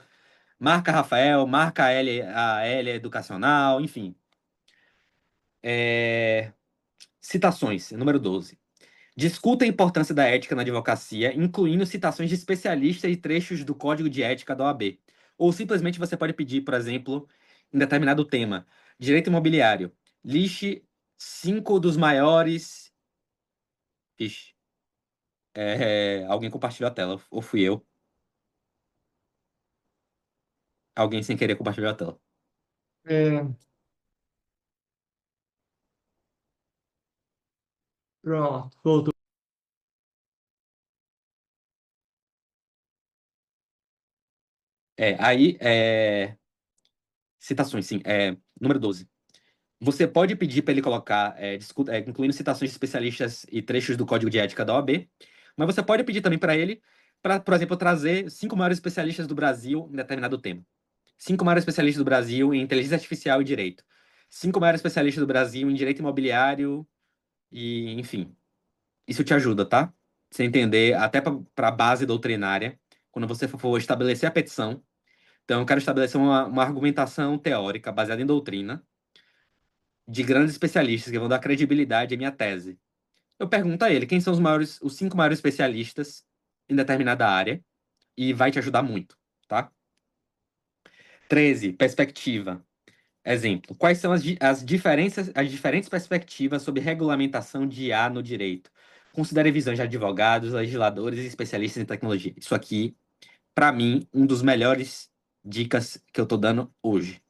Marca Rafael, marca a L Educacional, enfim. Citações, número 12. Discuta a importância da ética na advocacia, incluindo citações de especialistas e trechos do Código de Ética da OAB. Ou simplesmente você pode pedir, por exemplo, em determinado tema, direito imobiliário, liste 5 dos maiores. Ixi, alguém compartilhou a tela, ou fui eu. Alguém sem querer compartilhou a tela. É, pronto, voltou. Citações, sim. Número 12. Você pode pedir para ele colocar, incluindo citações de especialistas e trechos do Código de Ética da OAB, Mas você pode pedir também para ele, para, por exemplo, trazer 5 maiores especialistas do Brasil em determinado tema. 5 maiores especialistas do Brasil em inteligência artificial e direito. 5 maiores especialistas do Brasil em direito imobiliário e, enfim. Isso te ajuda, tá? Você entender até para a base doutrinária, quando você for estabelecer a petição. Então, eu quero estabelecer uma argumentação teórica baseada em doutrina de grandes especialistas que vão dar credibilidade à minha tese. Eu pergunto a ele quem são os 5 maiores especialistas em determinada área e vai te ajudar muito, tá? 13, perspectiva. Exemplo. Quais são as diferentes perspectivas sobre regulamentação de IA no direito? Considere visões de advogados, legisladores e especialistas em tecnologia. Isso aqui, para mim, um dos melhores dicas que eu tô dando hoje,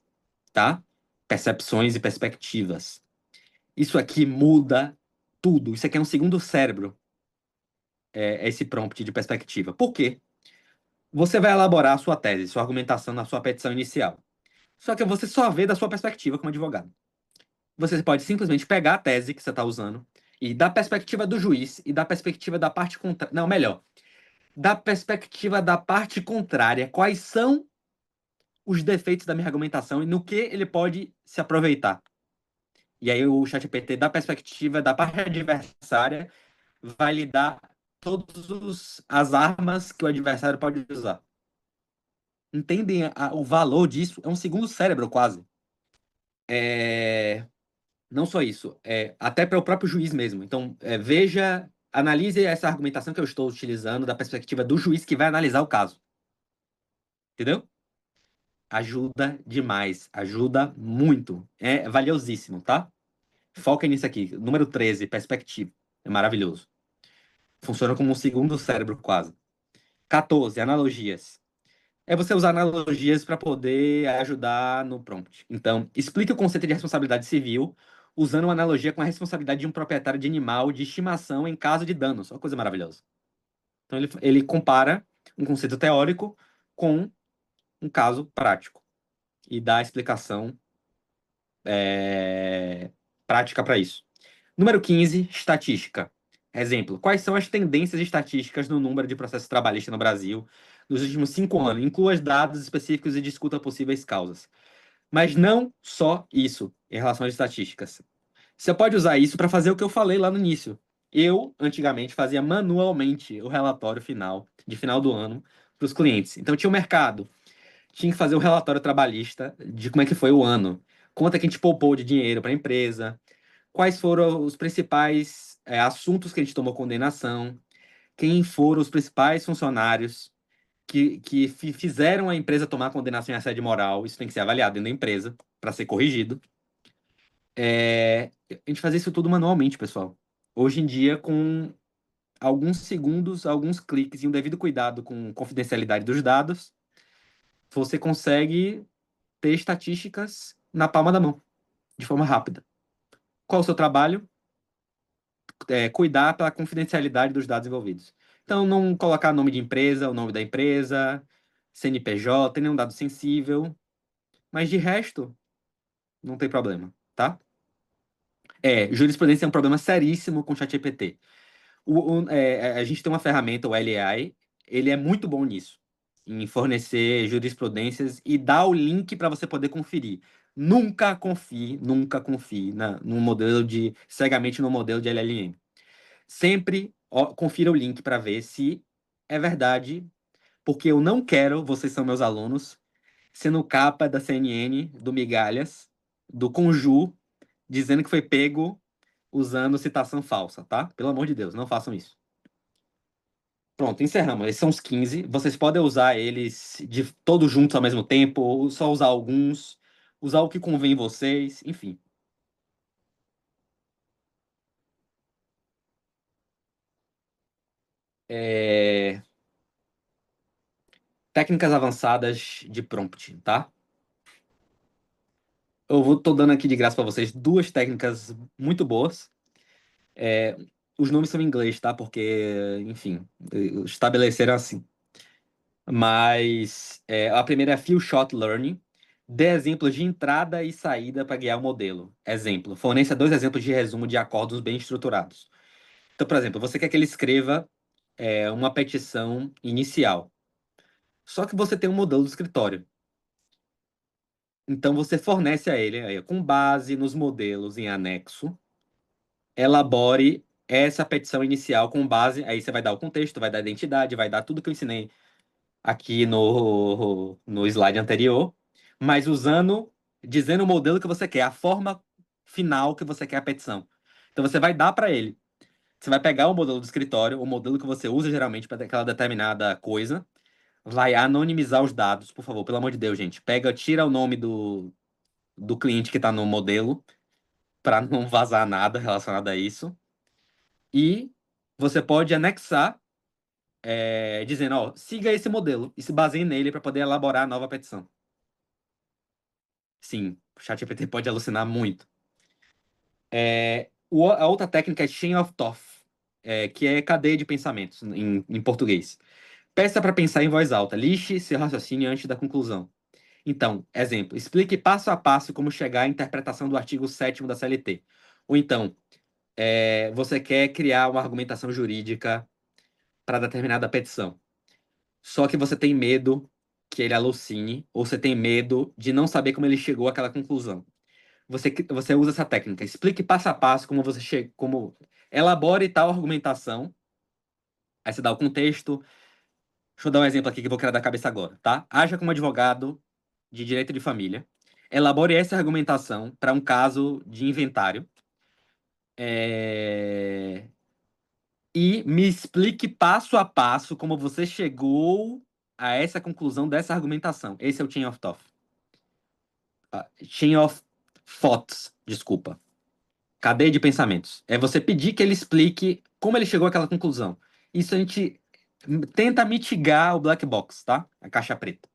tá? Percepções e perspectivas. Isso aqui muda tudo. Isso aqui é um segundo cérebro, esse prompt de perspectiva. Por quê? Você vai elaborar a sua tese, sua argumentação na sua petição inicial. Só que você só vê da sua perspectiva como advogado. Você pode simplesmente pegar a tese que você está usando e da perspectiva do juiz e da perspectiva da parte contrária. Não, melhor. Da perspectiva da parte contrária, quais são os defeitos da minha argumentação e no que ele pode se aproveitar. E aí o ChatGPT, da perspectiva da parte adversária, vai lhe dar todas as armas que o adversário pode usar. Entendem o valor disso? É um segundo cérebro, quase. Não só isso, até para o próprio juiz mesmo. Então, veja, analise essa argumentação que eu estou utilizando da perspectiva do juiz que vai analisar o caso. Entendeu? Ajuda demais, ajuda muito. É valiosíssimo, tá? Foca nisso aqui. Número 13, perspectiva. É maravilhoso. Funciona como um segundo cérebro, quase. 14, analogias. É você usar analogias para poder ajudar no prompt. Então, explique o conceito de responsabilidade civil usando uma analogia com a responsabilidade de um proprietário de animal de estimação em caso de danos. Uma coisa maravilhosa. Então, ele compara um conceito teórico com um caso prático e dá a explicação prática para isso. Número 15, estatística. Exemplo, quais são as tendências estatísticas no número de processos trabalhistas no Brasil nos últimos 5 anos? Inclua dados específicos e discuta possíveis causas. Mas não só isso em relação às estatísticas. Você pode usar isso para fazer o que eu falei lá no início. Eu, antigamente, fazia manualmente o relatório final, de final do ano, para os clientes. Então, tinha o mercado, tinha que fazer o relatório trabalhista de como é que foi o ano, quanto é que a gente poupou de dinheiro para a empresa, quais foram os principais assuntos que a gente tomou condenação, quem foram os principais funcionários que fizeram a empresa tomar condenação em assédio moral. Isso tem que ser avaliado dentro da empresa para ser corrigido. A gente fazia isso tudo manualmente, pessoal. Hoje em dia, com alguns segundos, alguns cliques e um devido cuidado com confidencialidade dos dados, você consegue ter estatísticas na palma da mão, de forma rápida. Qual o seu trabalho? Cuidar pela confidencialidade dos dados envolvidos. Então, não colocar nome de empresa, o nome da empresa, CNPJ, nenhum dado sensível, mas de resto, não tem problema, tá? Jurisprudência é um problema seríssimo com o ChatGPT. A gente tem uma ferramenta, o LAI, ele é muito bom nisso, em fornecer jurisprudências e dar o link para você poder conferir. Nunca confie no modelo cegamente no modelo de LLM. Sempre confira o link para ver se é verdade, porque eu não quero, vocês são meus alunos, sendo capa da CNN, do Migalhas, do Conju, dizendo que foi pego usando citação falsa, tá? Pelo amor de Deus, não façam isso. Pronto, encerramos. Esses são os 15. Vocês podem usar eles de todos juntos ao mesmo tempo, ou só usar alguns, usar o que convém em vocês, enfim. Técnicas avançadas de prompt, tá? Tô dando aqui de graça para vocês duas técnicas muito boas. Os nomes são em inglês, tá? Porque, enfim, estabeleceram assim. Mas a primeira é Few Shot Learning. Dê exemplos de entrada e saída para guiar o modelo. Exemplo, forneça 2 exemplos de resumo de acordos bem estruturados. Então, por exemplo, você quer que ele escreva uma petição inicial. Só que você tem um modelo do escritório. Então você fornece a ele, aí, com base nos modelos em anexo, elabore essa petição inicial com base. Aí você vai dar o contexto, vai dar a identidade, vai dar tudo que eu ensinei aqui no slide anterior, mas dizendo o modelo que você quer, a forma final que você quer a petição. Então você vai dar para ele. Você vai pegar o modelo do escritório, o modelo que você usa geralmente para aquela determinada coisa, vai anonimizar os dados, por favor, pelo amor de Deus, gente. Tira o nome do cliente que está no modelo, para não vazar nada relacionado a isso. E você pode anexar, dizendo, ó, siga esse modelo e se baseie nele para poder elaborar a nova petição. Sim, o ChatGPT pode alucinar muito. A outra técnica é Chain of Thought, que é cadeia de pensamentos em português. Peça para pensar em voz alta. Lixe seu raciocínio antes da conclusão. Então, exemplo, explique passo a passo como chegar à interpretação do artigo 7º da CLT. Ou então, você quer criar uma argumentação jurídica para determinada petição. Só que você tem medo que ele alucine, ou você tem medo de não saber como ele chegou àquela conclusão. Você usa essa técnica. Explique passo a passo como você chega, como elabore tal argumentação. Aí você dá o contexto. Deixa eu dar um exemplo aqui que eu vou criar da cabeça agora, tá? Haja como advogado de direito de família. Elabore essa argumentação para um caso de inventário. E me explique passo a passo como você chegou a essa conclusão dessa argumentação. Esse é o Chain of Thought. Chain of Thoughts, desculpa. Cadeia de pensamentos. É você pedir que ele explique como ele chegou àquela conclusão. Isso a gente tenta mitigar o black box, tá? A caixa preta.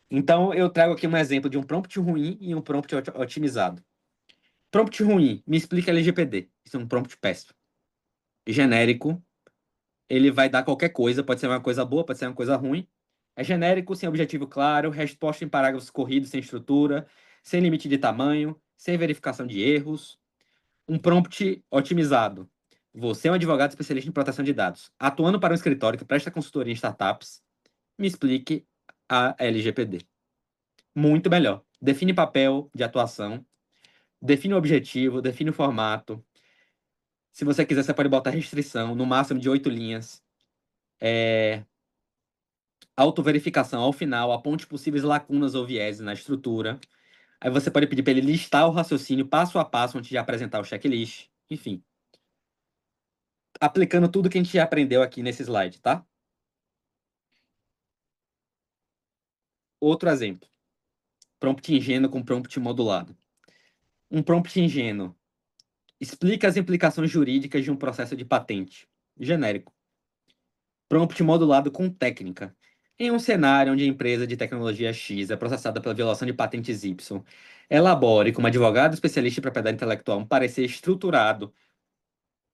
Então, eu trago aqui um exemplo de um prompt ruim e um prompt otimizado. Prompt ruim, me explica LGPD. Isso é um prompt péssimo. Genérico, ele vai dar qualquer coisa, pode ser uma coisa boa, pode ser uma coisa ruim. É genérico, sem objetivo claro, resposta em parágrafos corridos, sem estrutura, sem limite de tamanho, sem verificação de erros. Um prompt otimizado. Você é um advogado especialista em proteção de dados, atuando para um escritório que presta consultoria em startups. Me explique a LGPD. Muito melhor. Define papel de atuação, define o objetivo, define o formato. Se você quiser, você pode botar restrição, no máximo de 8 linhas. Autoverificação ao final, aponte possíveis lacunas ou vieses na estrutura. Aí você pode pedir para ele listar o raciocínio passo a passo antes de apresentar o checklist. Enfim, aplicando tudo que a gente já aprendeu aqui nesse slide, tá? Outro exemplo. Prompt ingênuo com prompt modulado. Um prompt ingênuo explica as implicações jurídicas de um processo de patente. Genérico. Prompt modulado com técnica. Em um cenário onde a empresa de tecnologia X é processada pela violação de patentes Y, elabore, como advogado especialista em propriedade intelectual, um parecer estruturado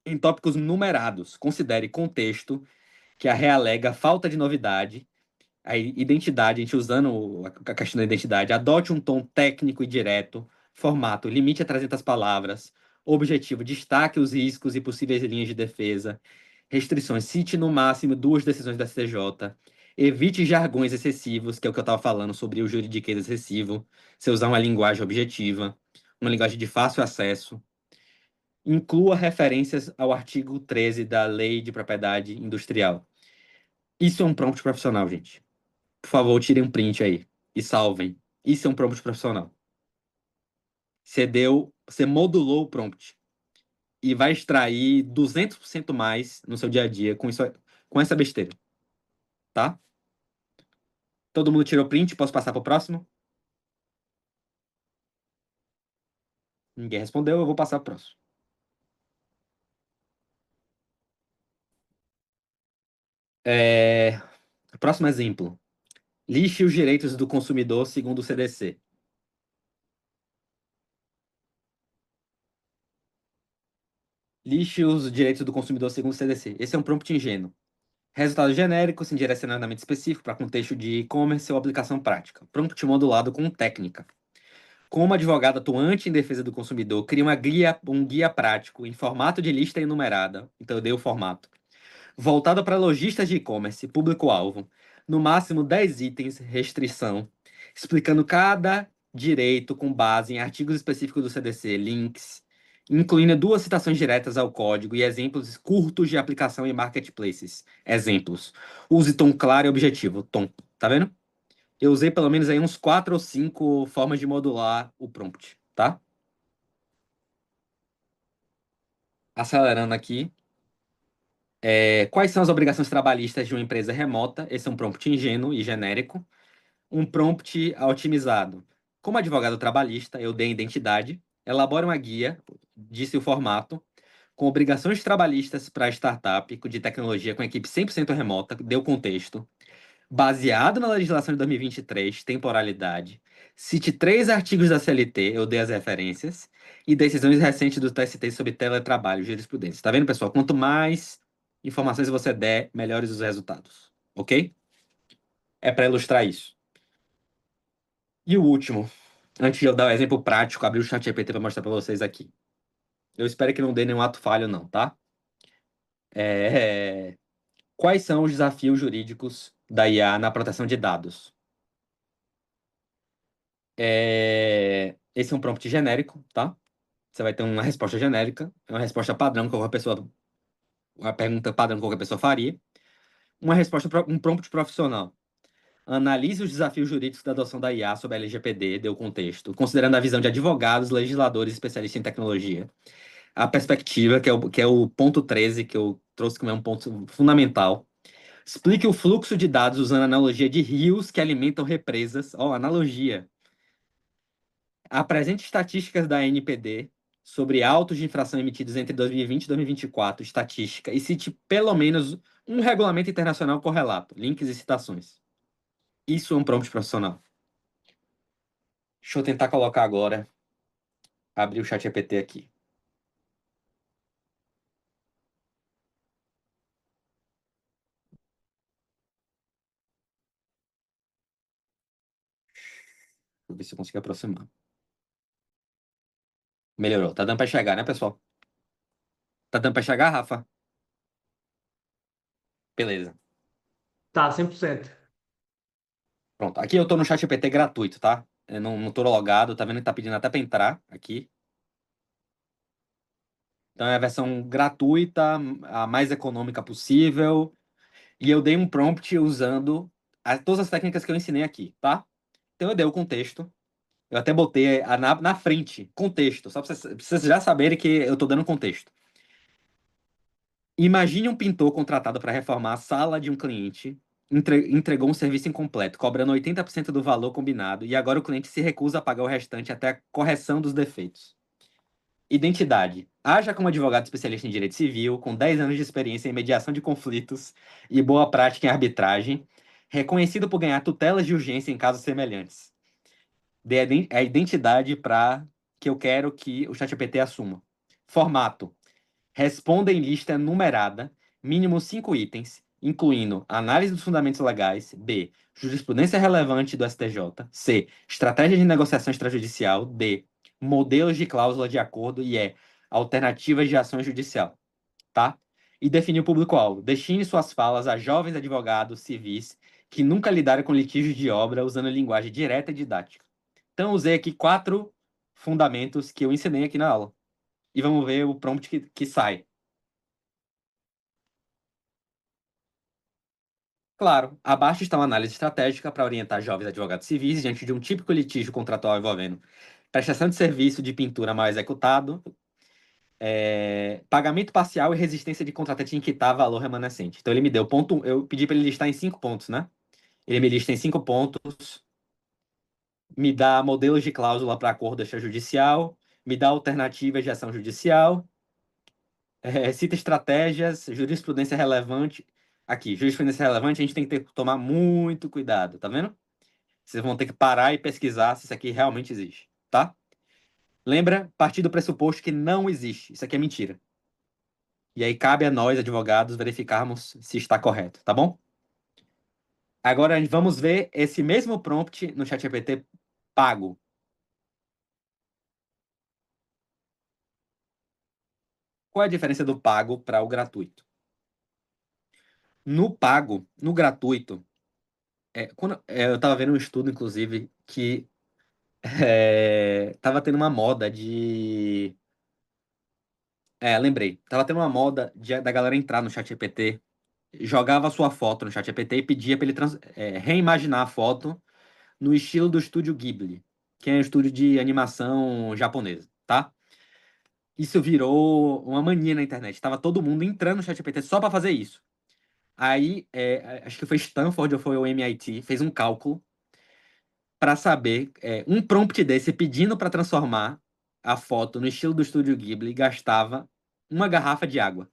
em tópicos numerados. Considere contexto que a realega falta de novidade, a identidade, a gente usando a questão da identidade, adote um tom técnico e direto, formato, limite a 300 palavras, objetivo, destaque os riscos e possíveis linhas de defesa, restrições, cite no máximo 2 decisões da CJ, evite jargões excessivos, que é o que eu estava falando sobre o juridiquês excessivo, você usar uma linguagem objetiva, uma linguagem de fácil acesso, inclua referências ao artigo 13 da Lei de Propriedade Industrial. Isso é um prompt profissional, gente. Por favor, tirem um print aí e salvem. Isso é um prompt profissional. Você modulou o prompt e vai extrair 200% mais no seu dia a dia com essa besteira, tá? Todo mundo tirou print? Posso passar para o próximo? Ninguém respondeu, eu vou passar para o próximo. Próximo exemplo. Lixe os direitos do consumidor segundo o CDC. Lixe os direitos do consumidor segundo o CDC. Esse é um prompt ingênuo. Resultado genérico, sem direcionamento específico para contexto de e-commerce ou aplicação prática. Prompt modulado com técnica. Como advogado atuante em defesa do consumidor, cria um guia prático em formato de lista enumerada. Então, eu dei o formato. voltado para lojistas de e-commerce, público-alvo. No máximo 10 itens, restrição, explicando cada direito com base em artigos específicos do CDC, links, incluindo duas citações diretas ao código e exemplos curtos de aplicação em marketplaces. Exemplos. Use tom claro e objetivo. Tom, tá vendo? Eu usei pelo menos aí uns 4 ou 5 formas de modular o prompt, tá? Acelerando aqui. Quais são as obrigações trabalhistas de uma empresa remota? Esse é um prompt ingênuo e genérico. Um prompt otimizado. Como advogado trabalhista, eu dei a identidade, elabore uma guia, disse o formato, com obrigações trabalhistas para startup de tecnologia com equipe 100% remota, deu contexto, baseado na legislação de 2023, temporalidade. Cite 3 artigos da CLT, eu dei as referências, e decisões recentes do TST sobre teletrabalho, jurisprudência. Tá vendo, pessoal? Quanto mais informações você der, melhores os resultados. Ok? É para ilustrar isso. E o último, antes de eu dar o exemplo prático, abrir o chat GPT para mostrar para vocês aqui. Eu espero que não dê nenhum ato falho, não, tá? É, Quais são os desafios jurídicos da IA na proteção de dados? Esse é um prompt genérico, tá? Você vai ter uma resposta genérica, é uma resposta padrão que qualquer pessoa, uma pergunta padrão que qualquer pessoa faria. Uma resposta, um prompt profissional. Analise os desafios jurídicos da adoção da IA sob a LGPD, deu contexto, considerando a visão de advogados, legisladores e especialistas em tecnologia. A perspectiva, que é o ponto 13 que eu trouxe como é um ponto fundamental. Explique o fluxo de dados usando a analogia de rios que alimentam represas. Ó, analogia. Apresente estatísticas da NPD sobre autos de infração emitidos entre 2020 e 2024, estatística, e cite pelo menos um regulamento internacional correlato, links e citações. Isso é um prompt profissional. Deixa eu tentar colocar agora, abrir o chat GPT aqui. Vou ver se eu consigo aproximar. Melhorou. Tá dando pra enxergar, né, pessoal? Tá dando pra enxergar, Rafa? Beleza. Tá, 100%. Pronto. Aqui eu tô no chat GPT gratuito, tá? Eu não tô logado, tá vendo que tá pedindo até pra entrar aqui. Então é a versão gratuita, a mais econômica possível. E eu dei um prompt usando todas as técnicas que eu ensinei aqui, tá? Então eu dei o contexto. Eu até botei na frente, contexto, só pra vocês já saberem que eu tô dando contexto. Imagine um pintor contratado para reformar a sala de um cliente, entregou um serviço incompleto, cobrando 80% do valor combinado, e agora o cliente se recusa a pagar o restante até a correção dos defeitos. Identidade. Haja como advogado especialista em direito civil, com 10 anos de experiência em mediação de conflitos e boa prática em arbitragem, reconhecido por ganhar tutelas de urgência em casos semelhantes. Dê a identidade para que eu quero que o ChatGPT assuma. Formato. Responda em lista numerada, mínimo 5 itens, incluindo análise dos fundamentos legais, B, jurisprudência relevante do STJ, C, estratégia de negociação extrajudicial, D, modelos de cláusula de acordo e E, alternativas de ação judicial, tá? E definir o público-alvo. Destine suas falas a jovens advogados civis que nunca lidaram com litígios de obra usando linguagem direta e didática. Então, usei aqui 4 fundamentos que eu ensinei aqui na aula. E vamos ver o prompt que sai. Claro, abaixo está uma análise estratégica para orientar jovens advogados civis diante de um típico litígio contratual envolvendo prestação de serviço de pintura mal executado, pagamento parcial e resistência de contratante em quitar valor remanescente. Então ele me deu ponto, eu pedi para ele listar em 5 pontos, né? Ele me lista em 5 pontos, me dá modelos de cláusula para acordo extrajudicial, me dá alternativas de ação judicial, cita estratégias, jurisprudência relevante. Aqui, jurisprudência relevante, a gente tem que tomar muito cuidado, tá vendo? Vocês vão ter que parar e pesquisar se isso aqui realmente existe, tá? Lembra? Partir do pressuposto que não existe. Isso aqui é mentira. E aí cabe a nós, advogados, verificarmos se está correto, tá bom? Agora vamos ver esse mesmo prompt no ChatGPT pago. Qual é a diferença do pago para o gratuito? No pago, no gratuito, eu tava vendo um estudo, inclusive, que tava tendo uma moda de. Lembrei. Tava tendo uma moda da galera entrar no ChatGPT, jogava a sua foto no ChatGPT e pedia pra ele reimaginar a foto no estilo do estúdio Ghibli, que é um estúdio de animação japonesa, tá? Isso virou uma mania na internet. Tava todo mundo entrando no ChatGPT só pra fazer isso. Aí, acho que foi Stanford ou foi o MIT, fez um cálculo para saber um prompt desse pedindo para transformar a foto no estilo do estúdio Ghibli gastava uma garrafa de água,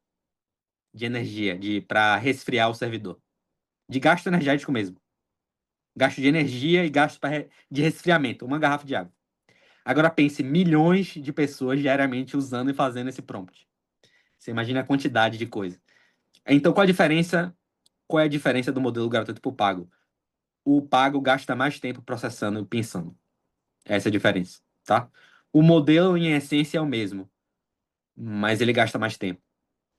de energia, para resfriar o servidor. De gasto energético mesmo. Gasto de energia e gasto de resfriamento, uma garrafa de água. Agora pense milhões de pessoas diariamente usando e fazendo esse prompt. Você imagina a quantidade de coisa. Então, qual a diferença? Qual é a diferença do modelo gratuito para o pago? O pago gasta mais tempo processando e pensando. Essa é a diferença, tá? O modelo, em essência, é o mesmo, mas ele gasta mais tempo.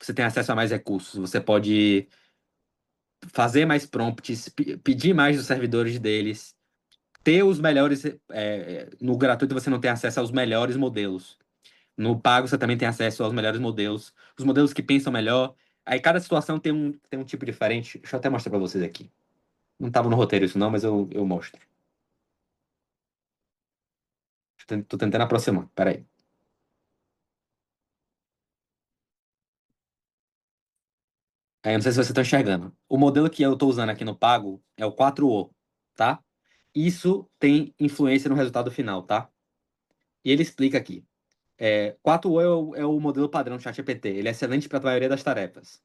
Você tem acesso a mais recursos, você pode fazer mais prompts, pedir mais dos servidores deles, ter os melhores. No gratuito você não tem acesso aos melhores modelos. No pago você também tem acesso aos melhores modelos, os modelos que pensam melhor. Aí cada situação tem um tipo diferente. Deixa eu até mostrar para vocês aqui. Não estava no roteiro isso não, mas eu mostro. Tô tentando aproximar. Peraí. Aí, eu não sei se vocês estão enxergando. O modelo que eu estou usando aqui no Pago é o 4O, tá? Isso tem influência no resultado final, tá? E ele explica aqui. 4O é o modelo padrão do ChatGPT. Ele é excelente para a maioria das tarefas.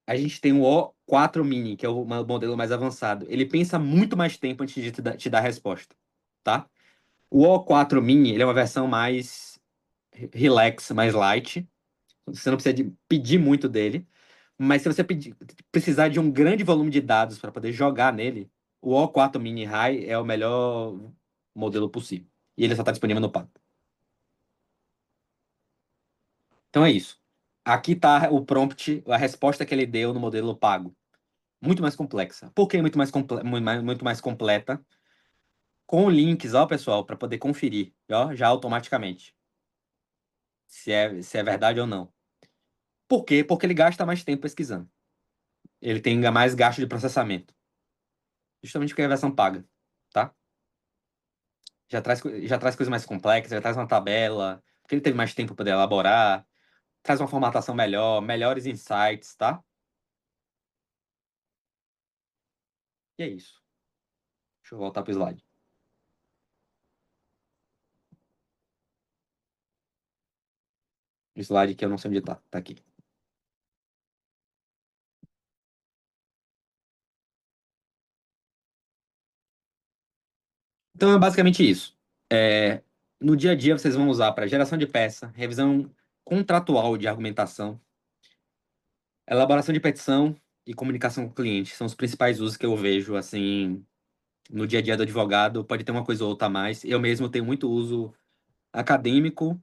A gente tem o O4 Mini, que é o modelo mais avançado. Ele pensa muito mais tempo antes de te dar a resposta, tá? O O4 Mini, ele é uma versão mais relax, mais light. Você não precisa pedir muito dele. Mas se você precisar de um grande volume de dados para poder jogar nele, o O4 Mini High é o melhor modelo possível. E ele só está disponível no pago. Então é isso. Aqui está o prompt, a resposta que ele deu no modelo pago. Muito mais complexa. Por que muito mais completa? Com links, ó, pessoal, para poder conferir, ó, já automaticamente, se é verdade ou não. Por quê? Porque ele gasta mais tempo pesquisando. Ele tem mais gasto de processamento. Justamente porque é a versão paga, tá? Já traz coisas mais complexas, já traz uma tabela, porque ele teve mais tempo para poder elaborar, traz uma formatação melhor, melhores insights, tá? E é isso. Deixa eu voltar pro slide. O slide que eu não sei onde tá. Tá aqui. Então é basicamente isso. No dia a dia vocês vão usar para geração de peça, revisão contratual de argumentação, elaboração de petição e comunicação com o cliente. São os principais usos que eu vejo, assim, no dia a dia do advogado. Pode ter uma coisa ou outra a mais. Eu mesmo tenho muito uso acadêmico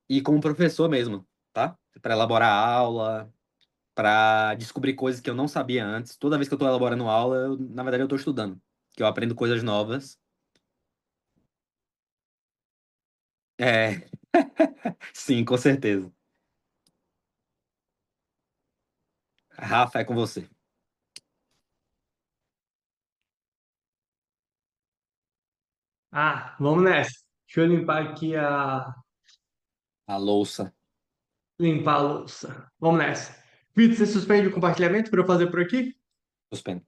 e como professor mesmo, tá? Para elaborar aula, para descobrir coisas que eu não sabia antes. Toda vez que eu estou elaborando aula, na verdade eu estou estudando, que eu aprendo coisas novas. É, sim, com certeza. Rafa, é com você. Ah, vamos nessa. Deixa eu limpar aqui A louça. limpar a louça. Vamos nessa. Vitor, você suspende o compartilhamento para eu fazer por aqui? Suspendo.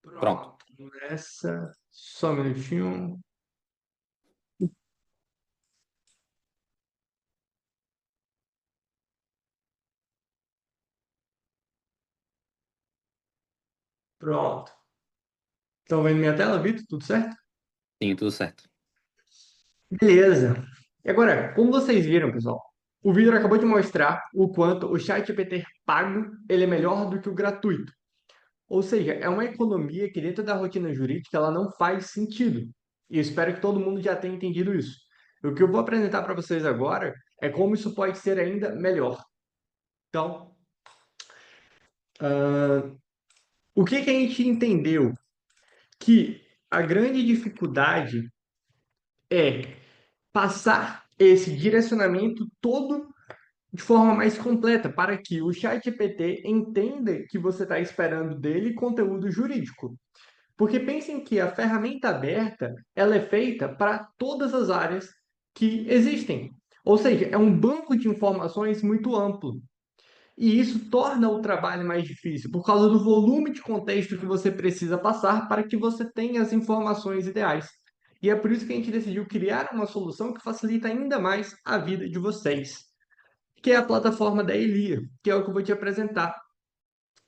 Pronto. Pronto. Vamos nessa. Só um minutinho. Pronto. Estão vendo minha tela, Vitor? Tudo certo? Sim, tudo certo. Beleza. E agora, como vocês viram, pessoal, o Vitor acabou de mostrar o quanto o ChatGPT pago ele é melhor do que o gratuito. Ou seja, é uma economia que dentro da rotina jurídica ela não faz sentido. E eu espero que todo mundo já tenha entendido isso. O que eu vou apresentar para vocês agora é como isso pode ser ainda melhor. Então, o que que a gente entendeu? Que a grande dificuldade é passar esse direcionamento todo de forma mais completa, para que o ChatGPT entenda que você está esperando dele conteúdo jurídico. Porque pensem que a ferramenta aberta, ela é feita para todas as áreas que existem. Ou seja, é um banco de informações muito amplo. E isso torna o trabalho mais difícil, por causa do volume de contexto que você precisa passar para que você tenha as informações ideais. E é por isso que a gente decidiu criar uma solução que facilita ainda mais a vida de vocês, que é a plataforma da Elia, que é o que eu vou te apresentar.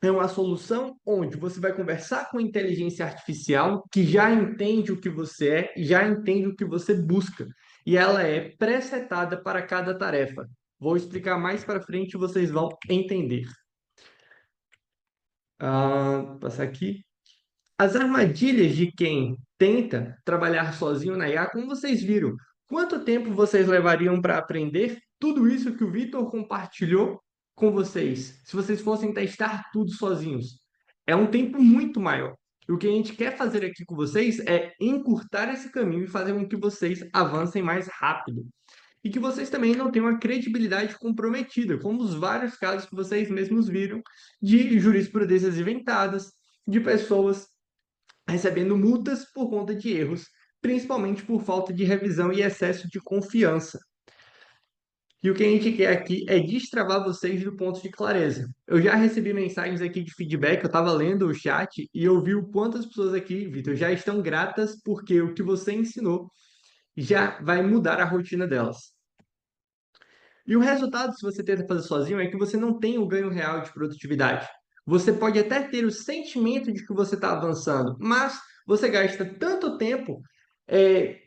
É uma solução onde você vai conversar com a inteligência artificial que já entende o que você é, já entende o que você busca, e ela é presetada para cada tarefa. Vou explicar mais para frente e vocês vão entender. Passar aqui. As armadilhas de quem tenta trabalhar sozinho na IA, como vocês viram, quanto tempo vocês levariam para aprender tudo isso que o Vitor compartilhou com vocês, se vocês fossem testar tudo sozinhos? É um tempo muito maior. E o que a gente quer fazer aqui com vocês é encurtar esse caminho e fazer com que vocês avancem mais rápido. E que vocês também não tenham a credibilidade comprometida, como os vários casos que vocês mesmos viram de jurisprudências inventadas, de pessoas recebendo multas por conta de erros, principalmente por falta de revisão e excesso de confiança. E o que a gente quer aqui é destravar vocês do ponto de clareza. Eu já recebi mensagens aqui de feedback, eu estava lendo o chat e eu vi o quanto as pessoas aqui, Vitor, já estão gratas porque o que você ensinou já vai mudar a rotina delas. E o resultado, se você tenta fazer sozinho, é que você não tem o ganho real de produtividade. Você pode até ter o sentimento de que você está avançando, mas você gasta tanto tempo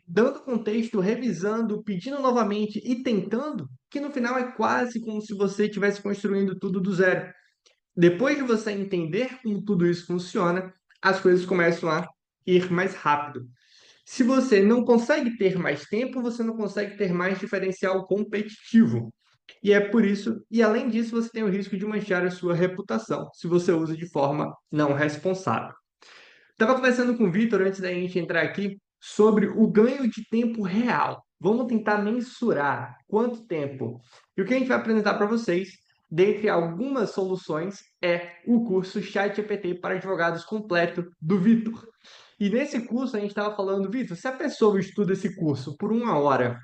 dando contexto, revisando, pedindo novamente e tentando, que no final é quase como se você estivesse construindo tudo do zero. Depois de você entender como tudo isso funciona, as coisas começam a ir mais rápido. Se você não consegue ter mais tempo, você não consegue ter mais diferencial competitivo. E é por isso, e além disso, você tem o risco de manchar a sua reputação, se você usa de forma não responsável. Estava conversando com o Vitor antes da gente entrar aqui sobre o ganho de tempo real. Vamos tentar mensurar quanto tempo. E o que a gente vai apresentar para vocês, dentre algumas soluções, é o curso ChatGPT para advogados completo do Vitor. E nesse curso a gente estava falando, Vitor, se a pessoa estuda esse curso por 1 hora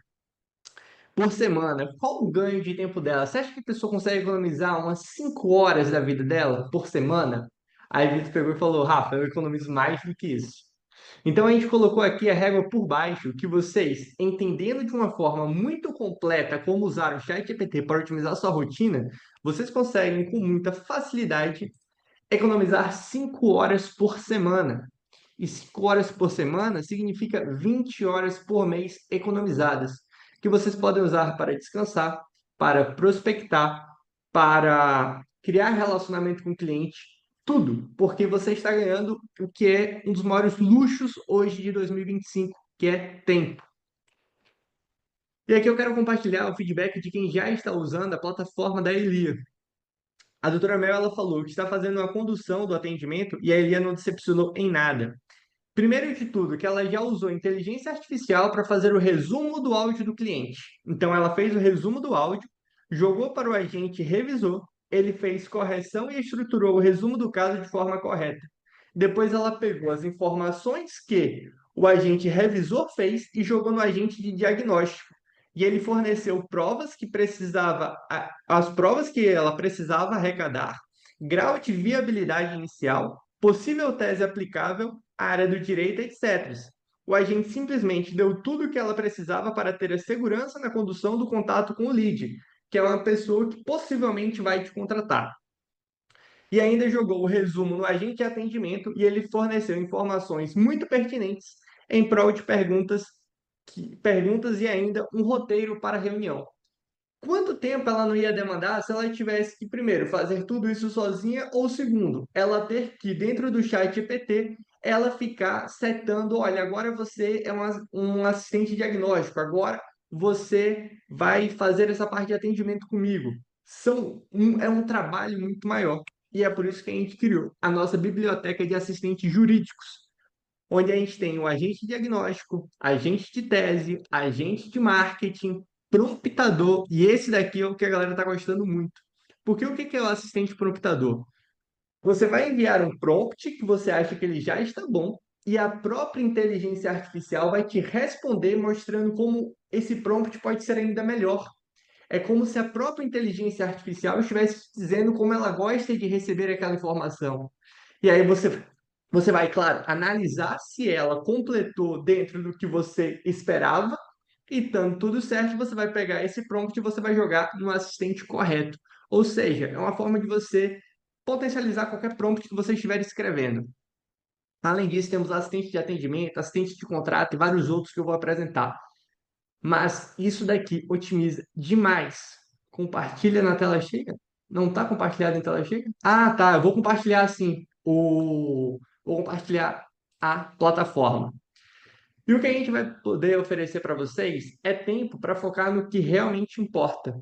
por semana, qual o ganho de tempo dela? Você acha que a pessoa consegue economizar umas 5 horas da vida dela por semana? Aí o Vitor pegou e falou, Rafa, eu economizo mais do que isso. Então a gente colocou aqui a régua por baixo, que vocês, entendendo de uma forma muito completa como usar o ChatGPT para otimizar sua rotina, vocês conseguem com muita facilidade economizar 5 horas por semana. E 5 horas por semana significa 20 horas por mês economizadas, que vocês podem usar para descansar, para prospectar, para criar relacionamento com o cliente, tudo, porque você está ganhando o que é um dos maiores luxos hoje de 2025, que é tempo. E aqui eu quero compartilhar o feedback de quem já está usando a plataforma da Elia. A doutora Mel, ela falou que está fazendo uma condução do atendimento e a Elia não decepcionou em nada. Primeiro de tudo, que ela já usou inteligência artificial para fazer o resumo do áudio do cliente. Então, ela fez o resumo do áudio, jogou para o agente, revisou, ele fez correção e estruturou o resumo do caso de forma correta. Depois, ela pegou as informações que o agente revisor fez e jogou no agente de diagnóstico. E ele forneceu provas que precisava, as provas que ela precisava arrecadar, grau de viabilidade inicial, possível tese aplicável, área do direito, etc. O agente simplesmente deu tudo o que ela precisava para ter a segurança na condução do contato com o lead, que é uma pessoa que possivelmente vai te contratar. E ainda jogou o resumo no agente de atendimento e ele forneceu informações muito pertinentes em prol de perguntas e ainda um roteiro para a reunião. Quanto tempo ela não ia demandar se ela tivesse que, primeiro, fazer tudo isso sozinha, ou segundo, ela ter que, dentro do chat GPT, ela ficar setando, olha, agora você é um assistente diagnóstico, agora você vai fazer essa parte de atendimento comigo. É um trabalho muito maior. E é por isso que a gente criou a nossa biblioteca de assistentes jurídicos, onde a gente tem o agente de diagnóstico, agente de tese, agente de marketing, promptador, e esse daqui é o que a galera está gostando muito. Porque o que é o assistente promptador? Você vai enviar um prompt que você acha que ele já está bom, e a própria inteligência artificial vai te responder mostrando como esse prompt pode ser ainda melhor. É como se a própria inteligência artificial estivesse dizendo como ela gosta de receber aquela informação. E aí você vai, claro, analisar se ela completou dentro do que você esperava, e estando tudo certo, você vai pegar esse prompt e você vai jogar no assistente correto. Ou seja, é uma forma de você potencializar qualquer prompt que você estiver escrevendo. Além disso, temos assistente de atendimento, assistente de contrato e vários outros que eu vou apresentar. Mas isso daqui otimiza demais. Compartilha na tela cheia? Não está compartilhado em tela cheia? Ah, tá. Eu vou compartilhar sim. Vou compartilhar a plataforma. E o que a gente vai poder oferecer para vocês é tempo para focar no que realmente importa.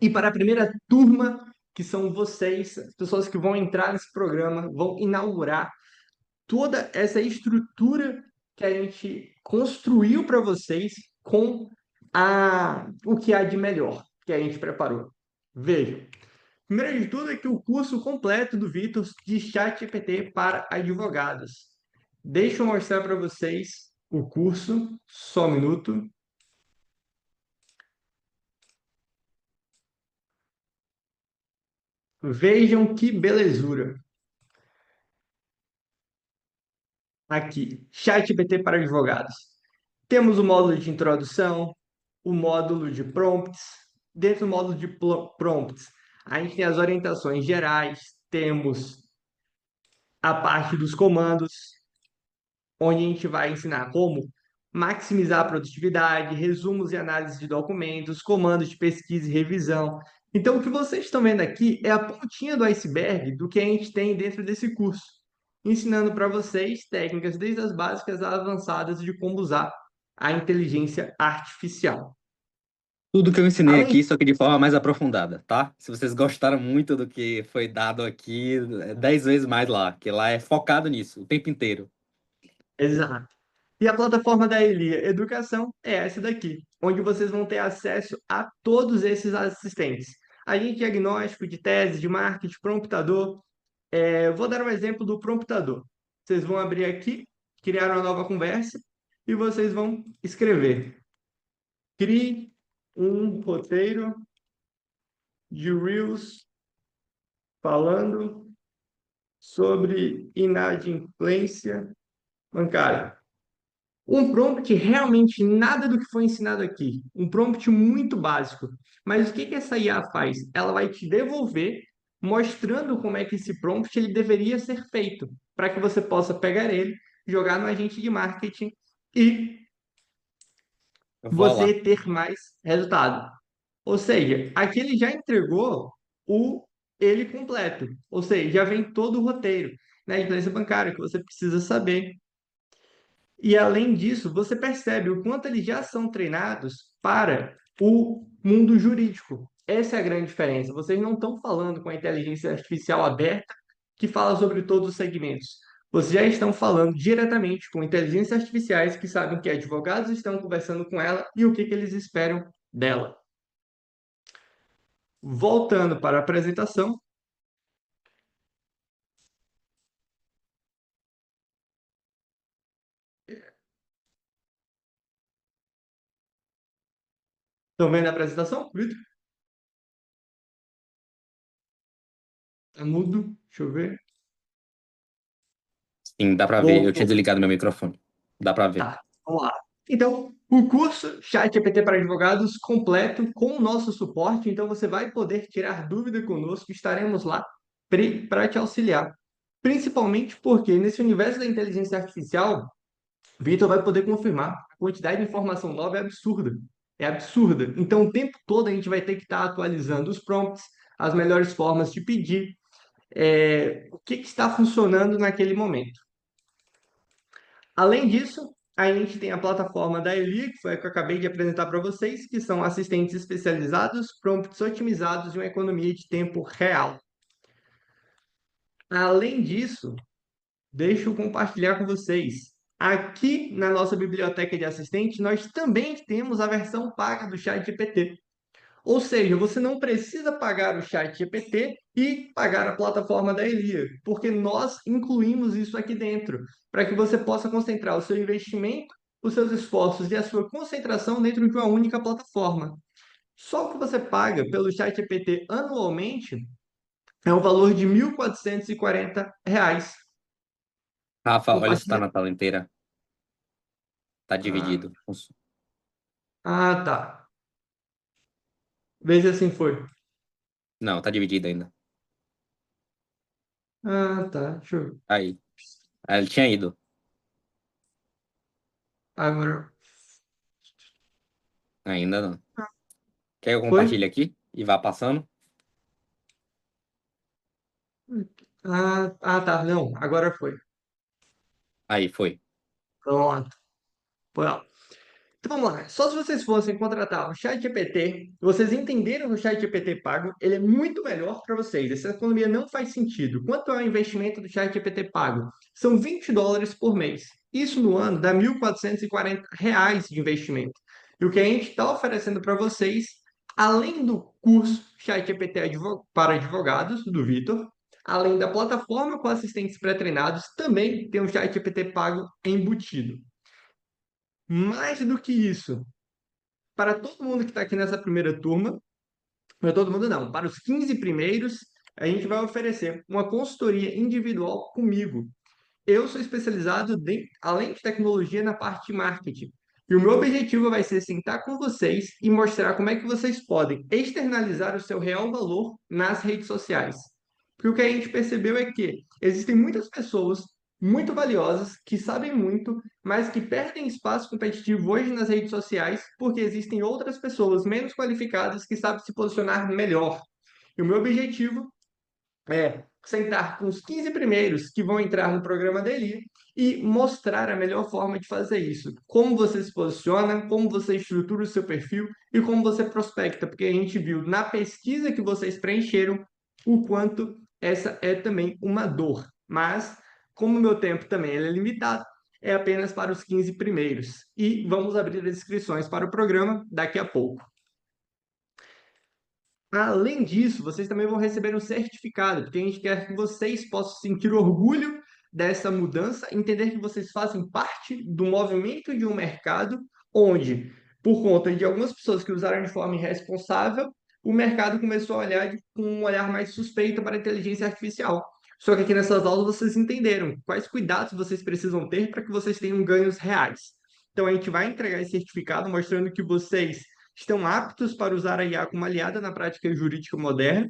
E para a primeira turma, que são vocês, as pessoas que vão entrar nesse programa, vão inaugurar toda essa estrutura que a gente construiu para vocês com o que há de melhor que a gente preparou. Vejam, primeiro de tudo é que o curso completo do Vitor de ChatGPT para advogados. Deixa eu mostrar para vocês o curso, só um minuto. Vejam que belezura. Aqui, ChatGPT para advogados. Temos o módulo de introdução, o módulo de prompts. Dentro do módulo de prompts, a gente tem as orientações gerais, temos a parte dos comandos, onde a gente vai ensinar como maximizar a produtividade, resumos e análise de documentos, comandos de pesquisa e revisão. Então, o que vocês estão vendo aqui é a pontinha do iceberg do que a gente tem dentro desse curso, ensinando para vocês técnicas desde as básicas às avançadas de como usar a inteligência artificial. Tudo que eu ensinei Além aqui, só que de forma mais aprofundada, tá? Se vocês gostaram muito do que foi dado aqui, 10 vezes mais lá, que lá é focado nisso o tempo inteiro. Exato. E a plataforma da Elia Educação é essa daqui, onde vocês vão ter acesso a todos esses assistentes. Agente diagnóstico de tese, de marketing, promptador. Vou dar um exemplo do promptador. Vocês vão abrir aqui, criar uma nova conversa e vocês vão escrever. Crie um roteiro de Reels falando sobre inadimplência bancária. Um prompt realmente nada do que foi ensinado aqui. Um prompt muito básico. Mas o que que essa IA faz? Ela vai te devolver mostrando como é que esse prompt ele deveria ser feito, para que você possa pegar ele, jogar no agente de marketing e Eu vou lá. você ter mais resultado. Ou seja, aqui ele já entregou o ele completo. Ou seja, já vem todo o roteiro na inadimplência bancária que você precisa saber. E além disso, você percebe o quanto eles já são treinados para o mundo jurídico. Essa é a grande diferença. Vocês não estão falando com a inteligência artificial aberta que fala sobre todos os segmentos. Vocês já estão falando diretamente com inteligências artificiais que sabem que advogados estão conversando com ela e o que eles esperam dela. Voltando para a apresentação. Estão vendo a apresentação, Vitor? Está mudo? Deixa eu ver. Sim, dá pra ver. Eu tinha Voltou. desligado meu microfone. Dá pra ver. Tá, vamos lá. Então, o curso ChatGPT para advogados completo com o nosso suporte, então você vai poder tirar dúvida conosco, estaremos lá para te auxiliar. Principalmente porque nesse universo da inteligência artificial, Vitor vai poder confirmar, a quantidade de informação nova é absurda. É absurda. Então, o tempo todo a gente vai ter que estar atualizando os prompts, as melhores formas de pedir, o que está funcionando naquele momento. Além disso, A gente tem a plataforma da Eli, que foi a que eu acabei de apresentar para vocês, que são assistentes especializados, prompts otimizados e uma economia de tempo real. Além disso, deixa eu compartilhar com vocês. Aqui na nossa biblioteca de assistente, nós também temos a versão paga do ChatGPT. Ou seja, você não precisa pagar o ChatGPT e pagar a plataforma da Elia, porque nós incluímos isso aqui dentro, para que você possa concentrar o seu investimento, os seus esforços e a sua concentração dentro de uma única plataforma. Só o que você paga pelo ChatGPT anualmente é o valor de R$ 1.440. Rafa, olha se tá Compartilha. na tela inteira. Tá Ah, dividido. tá. Vê se assim foi. Não, tá dividido ainda. Tá. Deixa eu... Aí. Aí ele tinha ido. Agora. Ainda não. Quer que eu Foi? compartilhe aqui e vá passando? Tá. Não, agora foi. Aí, foi. Pronto. Foi, ó. Então vamos lá. Só se vocês fossem contratar o ChatGPT, vocês entenderam que o ChatGPT pago, ele é muito melhor para vocês. Essa economia não faz sentido. Quanto é o investimento do ChatGPT pago? São US$ 20 por mês. Isso no ano dá R$ 1.440 de investimento. E o que a gente está oferecendo para vocês, além do curso ChatGPT para advogados, do Vitor, além da plataforma com assistentes pré-treinados, também tem um ChatGPT pago embutido. Mais do que isso, para todo mundo que está aqui nessa primeira turma, para todo mundo não, para os 15 primeiros, a gente vai oferecer uma consultoria individual comigo. Eu sou especializado, além de tecnologia, na parte de marketing. E o meu objetivo vai ser sentar com vocês e mostrar como é que vocês podem externalizar o seu real valor nas redes sociais. Porque o que a gente percebeu é que existem muitas pessoas muito valiosas que sabem muito, mas que perdem espaço competitivo hoje nas redes sociais porque existem outras pessoas menos qualificadas que sabem se posicionar melhor. E o meu objetivo sentar com os 15 primeiros que vão entrar no programa da Eli e mostrar a melhor forma de fazer isso. Como você se posiciona, como você estrutura o seu perfil e como você prospecta, porque a gente viu na pesquisa que vocês preencheram o quanto essa é também uma dor. Mas, como o meu tempo também é limitado, é apenas para os 15 primeiros. E vamos abrir as inscrições para o programa daqui a pouco. Além disso, vocês também vão receber um certificado, porque a gente quer que vocês possam sentir orgulho dessa mudança, entender que vocês fazem parte do movimento de um mercado onde, por conta de algumas pessoas que usaram de forma irresponsável, o mercado começou a olhar com um olhar mais suspeito para a inteligência artificial. Só que aqui nessas aulas vocês entenderam quais cuidados vocês precisam ter para que vocês tenham ganhos reais. Então a gente vai entregar esse certificado mostrando que vocês estão aptos para usar a IA como aliada na prática jurídica moderna.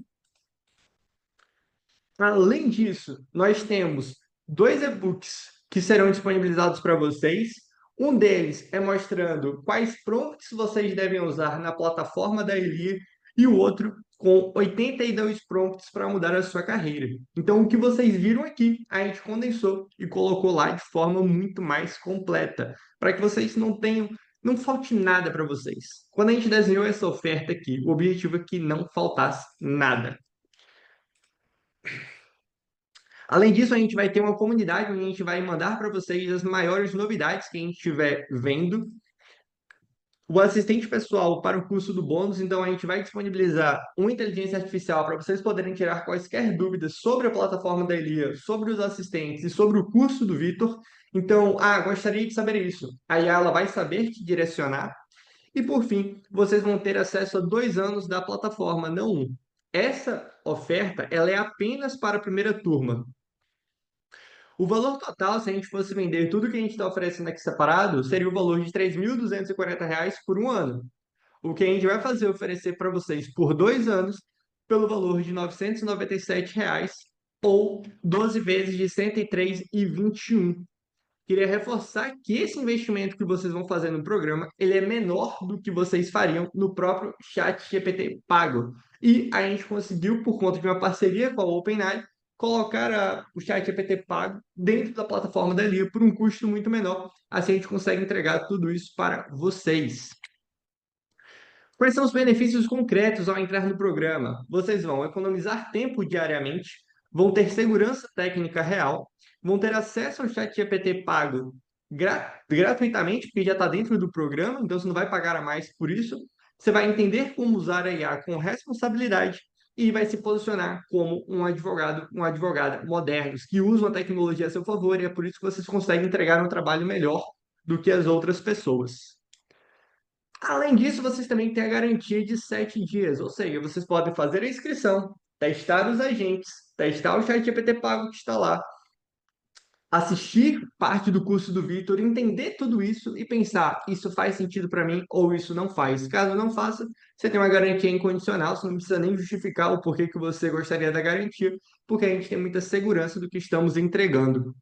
Além disso, nós temos dois e-books que serão disponibilizados para vocês. Um deles é mostrando quais prompts vocês devem usar na plataforma da Elia e o outro com 82 prompts para mudar a sua carreira. Então, o que vocês viram aqui, a gente condensou e colocou lá de forma muito mais completa, para que vocês não falte nada para vocês. Quando a gente desenhou essa oferta aqui, o objetivo é que não faltasse nada. Além disso, a gente vai ter uma comunidade onde a gente vai mandar para vocês as maiores novidades que a gente estiver vendo. O assistente pessoal para o curso do bônus, então a gente vai disponibilizar uma inteligência artificial para vocês poderem tirar quaisquer dúvidas sobre a plataforma da Elia, sobre os assistentes e sobre o curso do Vitor. Então, gostaria de saber isso. Aí ela vai saber te direcionar. E por fim, vocês vão ter acesso a 2 anos da plataforma, não um. Essa oferta, ela é apenas para a primeira turma. O valor total, se a gente fosse vender tudo que a gente está oferecendo aqui separado, seria o valor de R$ 3.240 por um ano. O que a gente vai fazer oferecer para vocês por 2 anos, pelo valor de R$ 997 ou 12 vezes de R$ 103,21. Queria reforçar que esse investimento que vocês vão fazer no programa, ele é menor do que vocês fariam no próprio chat GPT pago. E a gente conseguiu, por conta de uma parceria com a OpenAI, colocar o ChatGPT pago dentro da plataforma da Elia por um custo muito menor. Assim a gente consegue entregar tudo isso para vocês. Quais são os benefícios concretos ao entrar no programa? Vocês vão economizar tempo diariamente, vão ter segurança técnica real, vão ter acesso ao chat GPT pago gratuitamente, porque já está dentro do programa, então você não vai pagar a mais por isso. Você vai entender como usar a IA com responsabilidade e vai se posicionar como um advogado, uma advogada modernos que usam a tecnologia a seu favor, e é por isso que vocês conseguem entregar um trabalho melhor do que as outras pessoas. Além disso, vocês também têm a garantia de 7 dias, ou seja, vocês podem fazer a inscrição, testar os agentes, testar o ChatGPT pago que está lá, assistir parte do curso do Vitor, entender tudo isso e pensar, isso faz sentido para mim ou isso não faz. Caso não faça, você tem uma garantia incondicional, você não precisa nem justificar o porquê que você gostaria da garantia, porque a gente tem muita segurança do que estamos entregando.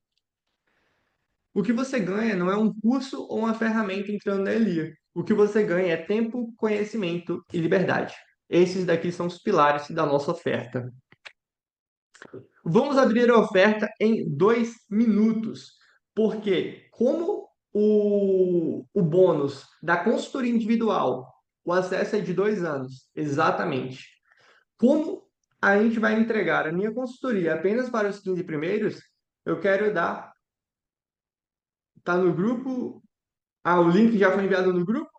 O que você ganha não é um curso ou uma ferramenta entrando na Elia. O que você ganha é tempo, conhecimento e liberdade. Esses daqui são os pilares da nossa oferta. Vamos abrir a oferta em 2 minutos, porque como o bônus da consultoria individual, o acesso é de 2 anos, exatamente. Como a gente vai entregar a minha consultoria apenas para os 15 primeiros, eu quero dar, tá no grupo, o link já foi enviado no grupo?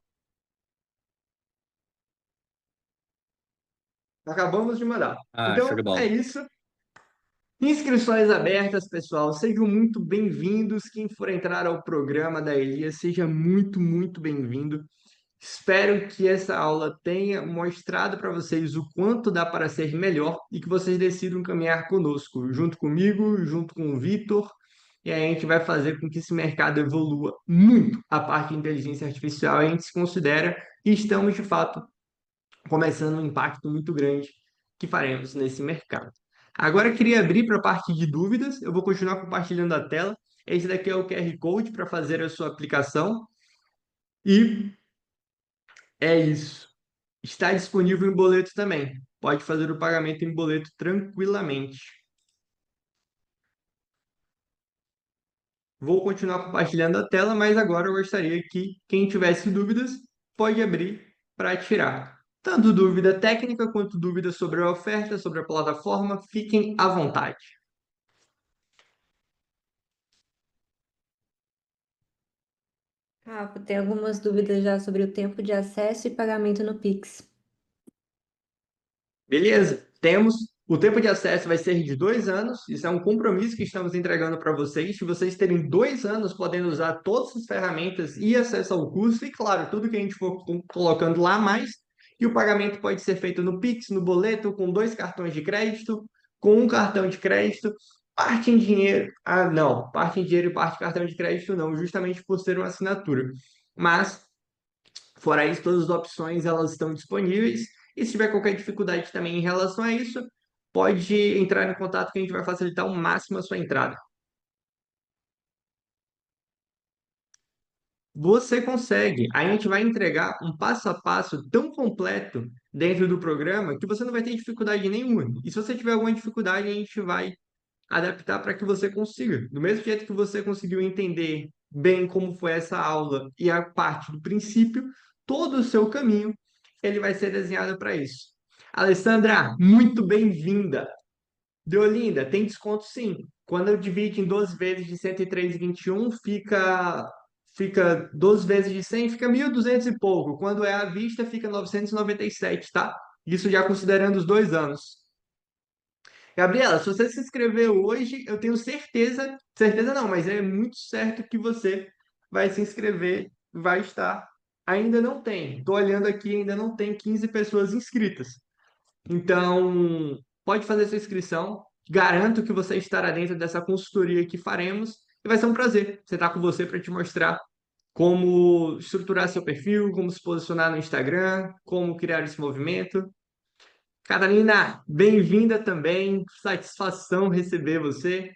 Acabamos de mandar. Ah, show de Então, é bola. isso. Inscrições abertas, pessoal. Sejam muito bem-vindos. Quem for entrar ao programa da Elias, seja muito, muito bem-vindo. Espero que essa aula tenha mostrado para vocês o quanto dá para ser melhor e que vocês decidam caminhar conosco, junto comigo, junto com o Vitor. E aí a gente vai fazer com que esse mercado evolua muito a parte de inteligência artificial. A gente se considera e estamos, de fato, começando um impacto muito grande que faremos nesse mercado. Agora eu queria abrir para a parte de dúvidas, eu vou continuar compartilhando a tela. Esse daqui é o QR Code para fazer a sua aplicação e é isso. Está disponível em boleto também. Pode fazer o pagamento em boleto tranquilamente. Vou continuar compartilhando a tela, mas agora eu gostaria que quem tivesse dúvidas pode abrir para tirar. Tanto dúvida técnica quanto dúvida sobre a oferta, sobre a plataforma, fiquem à vontade. Rafa, tem algumas dúvidas já sobre o tempo de acesso e pagamento no Pix. Beleza? Temos. O tempo de acesso vai ser de 2 anos. Isso é um compromisso que estamos entregando para vocês. Se vocês terem 2 anos podendo usar todas as ferramentas e acesso ao curso, e claro, tudo que a gente for colocando lá a mais. E o pagamento pode ser feito no Pix, no boleto, com 2 cartões de crédito, com um cartão de crédito, parte em dinheiro. Ah, não, parte em dinheiro e parte cartão de crédito não, justamente por ser uma assinatura. Mas fora isso, todas as opções elas estão disponíveis. E se tiver qualquer dificuldade também em relação a isso, pode entrar em contato que a gente vai facilitar ao máximo a sua entrada. Você consegue. A gente vai entregar um passo a passo tão completo dentro do programa que você não vai ter dificuldade nenhuma. E se você tiver alguma dificuldade, a gente vai adaptar para que você consiga. Do mesmo jeito que você conseguiu entender bem como foi essa aula e a parte do princípio, todo o seu caminho ele vai ser desenhado para isso. Alessandra, muito bem-vinda. Deolinda, tem desconto sim. Quando eu divido em 12 vezes de 103,21, fica 12 vezes de 100, fica 1.200 e pouco. Quando é à vista, fica 997, tá? Isso já considerando os 2 anos. Gabriela, se você se inscrever hoje, eu tenho certeza, certeza não, mas é muito certo que você vai se inscrever, vai estar. Ainda não tem, estou olhando aqui, ainda não tem 15 pessoas inscritas. Então, pode fazer sua inscrição. Garanto que você estará dentro dessa consultoria que faremos e vai ser um prazer estar com você para te mostrar como estruturar seu perfil, como se posicionar no Instagram, como criar esse movimento. Catalina, bem-vinda também. Satisfação receber você.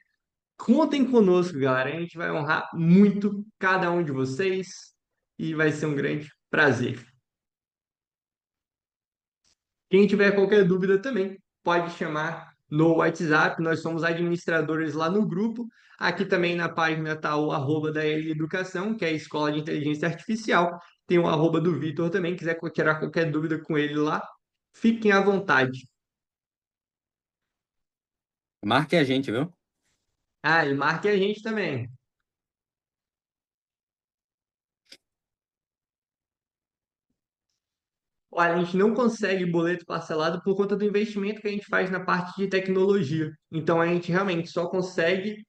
Contem conosco, galera. A gente vai honrar muito cada um de vocês e vai ser um grande prazer. Quem tiver qualquer dúvida também, pode chamar no WhatsApp. Nós somos administradores lá no grupo. Aqui também na página está o arroba da Eli Educação, que é a Escola de Inteligência Artificial. Tem o arroba do Vitor também, quiser tirar qualquer dúvida com ele lá, fiquem à vontade. Marque a gente, viu? Ah, e marque a gente também. Olha, a gente não consegue boleto parcelado por conta do investimento que a gente faz na parte de tecnologia. Então, a gente realmente só consegue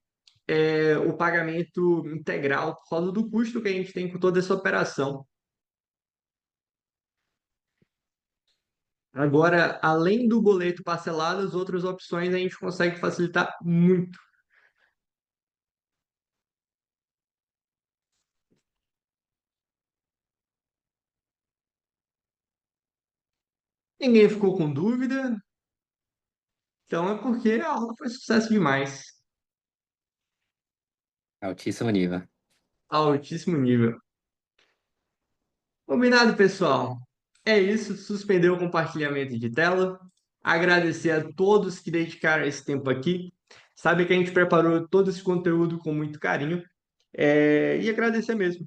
o pagamento integral por causa do custo que a gente tem com toda essa operação. Agora, além do boleto parcelado, as outras opções a gente consegue facilitar muito. Ninguém ficou com dúvida, então é porque a aula foi sucesso demais. Altíssimo nível. Altíssimo nível. Combinado, pessoal? É isso, suspender o compartilhamento de tela. Agradecer a todos que dedicaram esse tempo aqui. Sabe que a gente preparou todo esse conteúdo com muito carinho. E agradecer mesmo.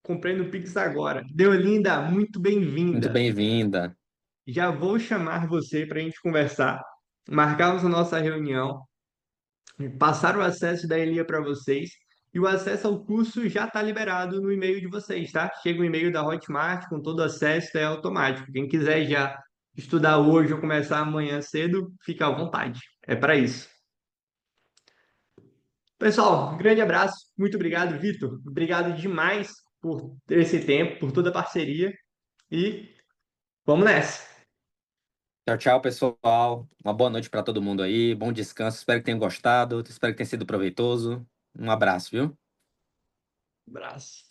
Comprei no Pix agora. Deolinda, muito Muito bem-vinda. bem-vinda. Já vou chamar você para a gente conversar. Marcarmos a nossa reunião, passar o acesso da Elia para vocês. E o acesso ao curso já está liberado no e-mail de vocês, tá? Chega o e-mail da Hotmart com todo o acesso, é automático. Quem quiser já estudar hoje ou começar amanhã cedo, fica à vontade. É para isso. Pessoal, um grande abraço. Muito obrigado, Vitor. Obrigado demais por esse tempo, por toda a parceria. E vamos nessa. Tchau, tchau, pessoal. Uma boa noite para todo mundo aí. Bom descanso. Espero que tenham gostado. Espero que tenha sido proveitoso. Um abraço, viu? Abraço.